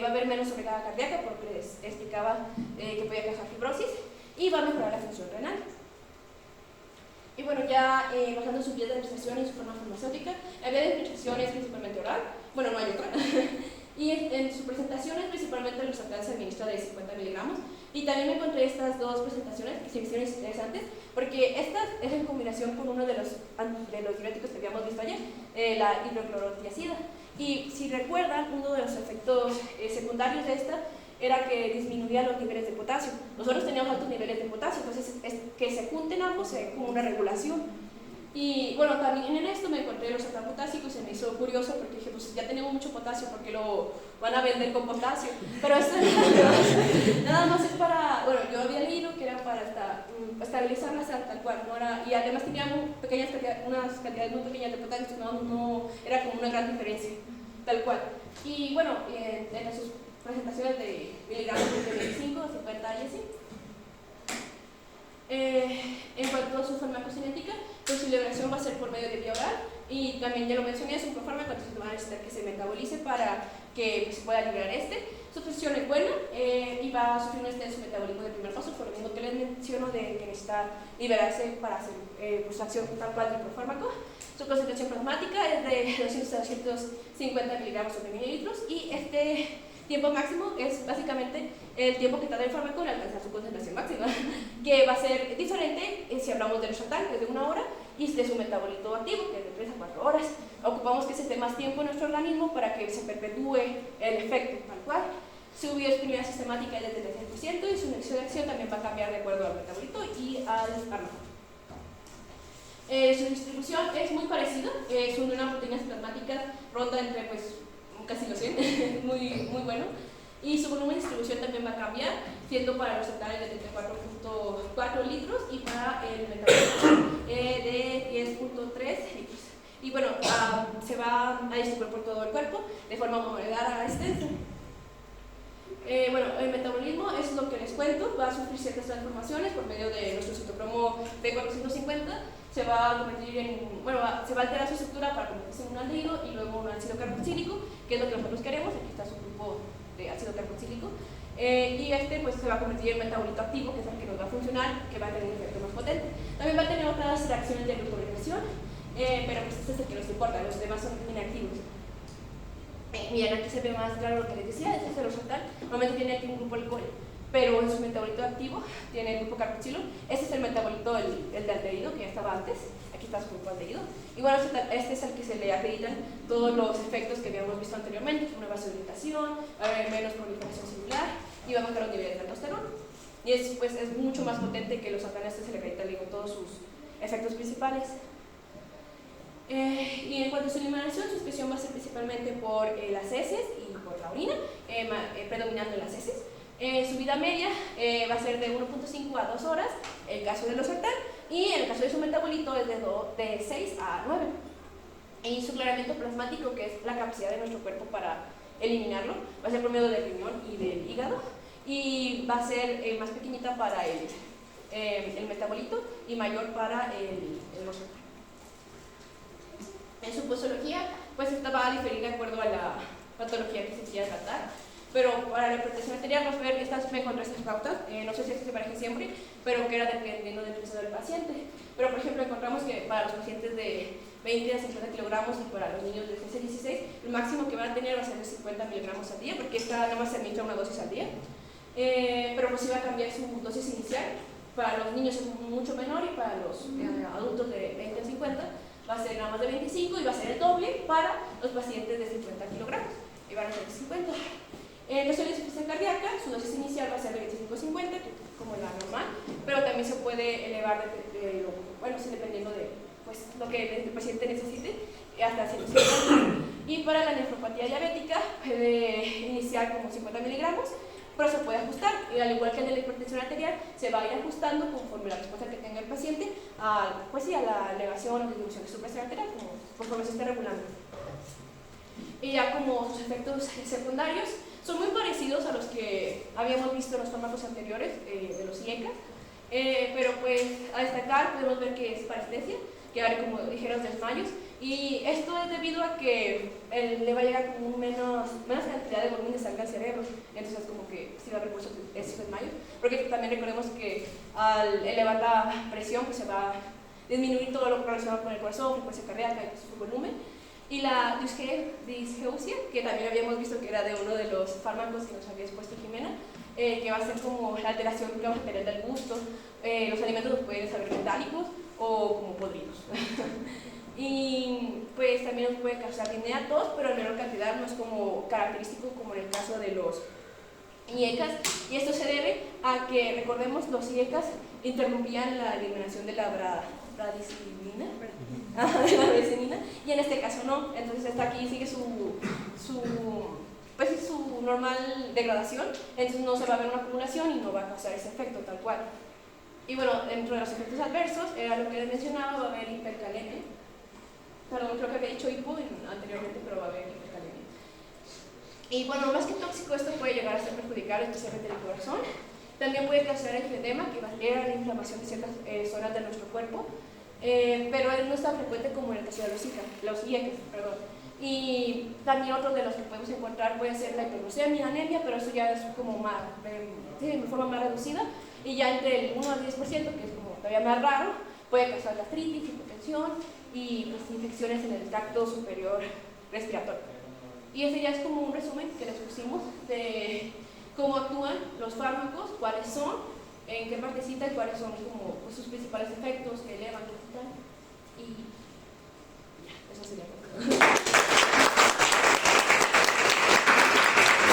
va a haber menos sobrecarga cardíaca porque les explicaba que podía causar fibrosis y va a mejorar la función renal. Y bueno, ya bajando su vía de administración y su forma farmacéutica, la vía de administración es principalmente oral, bueno, no hay otra, y en su presentación es principalmente los losartán se administra de 50 miligramos, y también me encontré estas dos presentaciones que se me hicieron interesantes, porque esta es en combinación con uno de los diuréticos que habíamos visto ayer, la hidroclorotiazida, y si recuerdan, uno de los efectos secundarios de esta era que disminuía los niveles de potasio. Nosotros teníamos altos niveles de potasio, entonces que se junten ambos es como una regulación. Y bueno, también en esto me encontré los sartán potásicos y se me hizo curioso porque dije, pues ya tenemos mucho potasio, porque lo van a vender con potasio. Pero esto nada más es para, bueno, yo había leído que era para estabilizar la sal tal cual, ¿no? Y además teníamos unas cantidades muy pequeñas de potasio, no era como una gran diferencia, tal cual. Y bueno, en sus presentaciones de miligramos de 25, 50 y así. En cuanto a su farmacocinética, pues su liberación va a ser por medio de vía oral y también ya lo mencioné, es un profármaco, entonces va a necesitar que se metabolice para que pues, se pueda liberar Su función es buena y va a sufrir un extenso metabolismo de primer paso, por lo mismo que les menciono de que necesita liberarse para hacer pues, acción tal cual del profármaco. Su concentración plasmática es de 200 a 250 miligramos sobre mililitros y tiempo máximo es básicamente el tiempo que tarda el fármaco en alcanzar su concentración máxima, que va a ser diferente si hablamos del losartán, que es de 1 hora, y de su metabolito activo, que es de 3 a 4 horas. Ocupamos que se esté más tiempo en nuestro organismo para que se perpetúe el efecto tal cual. Su bioactividad sistemática es del 33% y su nexo de acción también va a cambiar de acuerdo al metabolito y al fármaco. Su distribución es muy parecida, son unas proteínas plasmáticas, ronda entre pues, casi los 100, muy bueno. Y su volumen de distribución también va a cambiar, siendo para los losartanes de 34.4 litros y para el metabolito de 10.3 litros. Y bueno, se va a distribuir por todo el cuerpo de forma moderada a extensa. Bueno, el metabolismo es lo que les cuento, va a sufrir ciertas transformaciones por medio de nuestro citocromo P450, se va a convertir en, bueno, se va a alterar su estructura para convertirse en un aldehído y luego un ácido carboxílico, que es lo que nosotros queremos, aquí está su grupo de ácido carboxílico, y pues se va a convertir en metabolito activo, que es el que nos va a funcionar, que va a tener un efecto más potente. También va a tener otras reacciones de gluconegación, pero pues este es el que nos importa, los demás son inactivos. Miren, aquí se ve más claro lo que les decía, este es el losartán, normalmente tiene aquí un grupo alcohol, pero en su metabolito activo tiene el grupo carboxilo. Este es el metabolito, el de aldehído, que ya estaba antes, aquí está su grupo aldehído. Y bueno, este es el que se le acreditan todos los efectos que habíamos visto anteriormente, una vasodilatación, va a haber menos proliferación celular y va a bajar los niveles de aldosterona. Y pues, es mucho más potente que los losartanes, se le acreditan todos sus efectos principales. Y en cuanto a su eliminación, su expresión va a ser principalmente por las heces y por la orina, predominando en las heces. Su vida media va a ser de 1.5 a 2 horas, el caso del losartán, y en el caso de su metabolito es de 6 a 9. Y su claramiento plasmático, que es la capacidad de nuestro cuerpo para eliminarlo, va a ser por medio del riñón y del hígado, y va a ser más pequeñita para el metabolito y mayor para el losartán. En su posología, pues esta va a diferir de acuerdo a la patología que se quiera tratar, pero para la hipertensión arterial vamos a ver, me encontré estas pautas, no sé si esto se pareja siempre, pero que era dependiendo del peso del paciente. Pero por ejemplo encontramos que para los pacientes de 20 a 50 kilogramos y para los niños de 13 a 16, el máximo que van a tener va a ser de 50 miligramos al día, porque esta nada más se administra una dosis al día. Pero pues sí va a cambiar su dosis inicial, para los niños es mucho menor y para los adultos de 20 a 50 va a ser nada más de 25 y va a ser el doble para los pacientes de 50 kilogramos y van a ser de 50. En caso de insuficiencia cardíaca, su dosis inicial va a ser de 25-50, como la normal, pero también se puede elevar, bueno, sí, dependiendo de pues, lo que el paciente necesite, hasta 150. Y para la nefropatía diabética puede iniciar como 50 miligramos, pero se puede ajustar, y al igual que el de la hipertensión arterial, se va a ir ajustando conforme la respuesta que tenga el paciente pues sí, a la elevación o disminución de su presión arterial, conforme se esté regulando. Y ya como sus efectos secundarios son muy parecidos a los que habíamos visto en los fármacos anteriores de los IECA, pero pues a destacar podemos ver que es parestesia, que va a haber como ligeros desmayos, y esto es debido a que le va a llegar como menos cantidad de volumen de sangre al cerebro, entonces como que sí va a haber esos desmayos, porque también recordemos que al elevar la presión pues se va a disminuir todo lo relacionado con el corazón, frecuencia cardíaca y su volumen. Y la disgeusia, que también habíamos visto que era de uno de los fármacos que nos había expuesto Jimena, que va a ser como la alteración que vamos a tener del gusto. Los alimentos nos pueden saber metálicos o como podridos. Y pues también nos puede causar disnea, tos, pero en menor cantidad, no es como característico como en el caso de los IECAS, y esto se debe a que, recordemos, los IECAS interrumpían la eliminación de la bradicilina, y en este caso no. Entonces esta aquí sigue su normal degradación, entonces no se va a ver una acumulación y no va a causar ese efecto tal cual. Y bueno, dentro de los efectos adversos, era lo que les mencionaba, va a haber hipercalemia. Perdón, creo que había dicho hipo anteriormente, pero va a haber hipercalemia. Y bueno, más que tóxico, esto puede llegar a ser perjudicial, especialmente el corazón. También puede causar enfisema, que va a la inflamación de ciertas zonas de nuestro cuerpo, pero no es tan frecuente como en el caso de los IECAS, perdón. Y también otro de los que podemos encontrar puede ser la hiperglucemia, anemia, pero eso ya es como más, de forma más reducida, y ya entre el 1 al 10%, que es como todavía más raro, puede causar gastritis, hipotensión y pues, infecciones en el tracto superior respiratorio. Y ese ya es como un resumen que les pusimos de cómo actúan los fármacos, cuáles son, en qué partecita y cuáles son como pues, sus principales efectos que elevan y tal. Y ya, eso sería todo.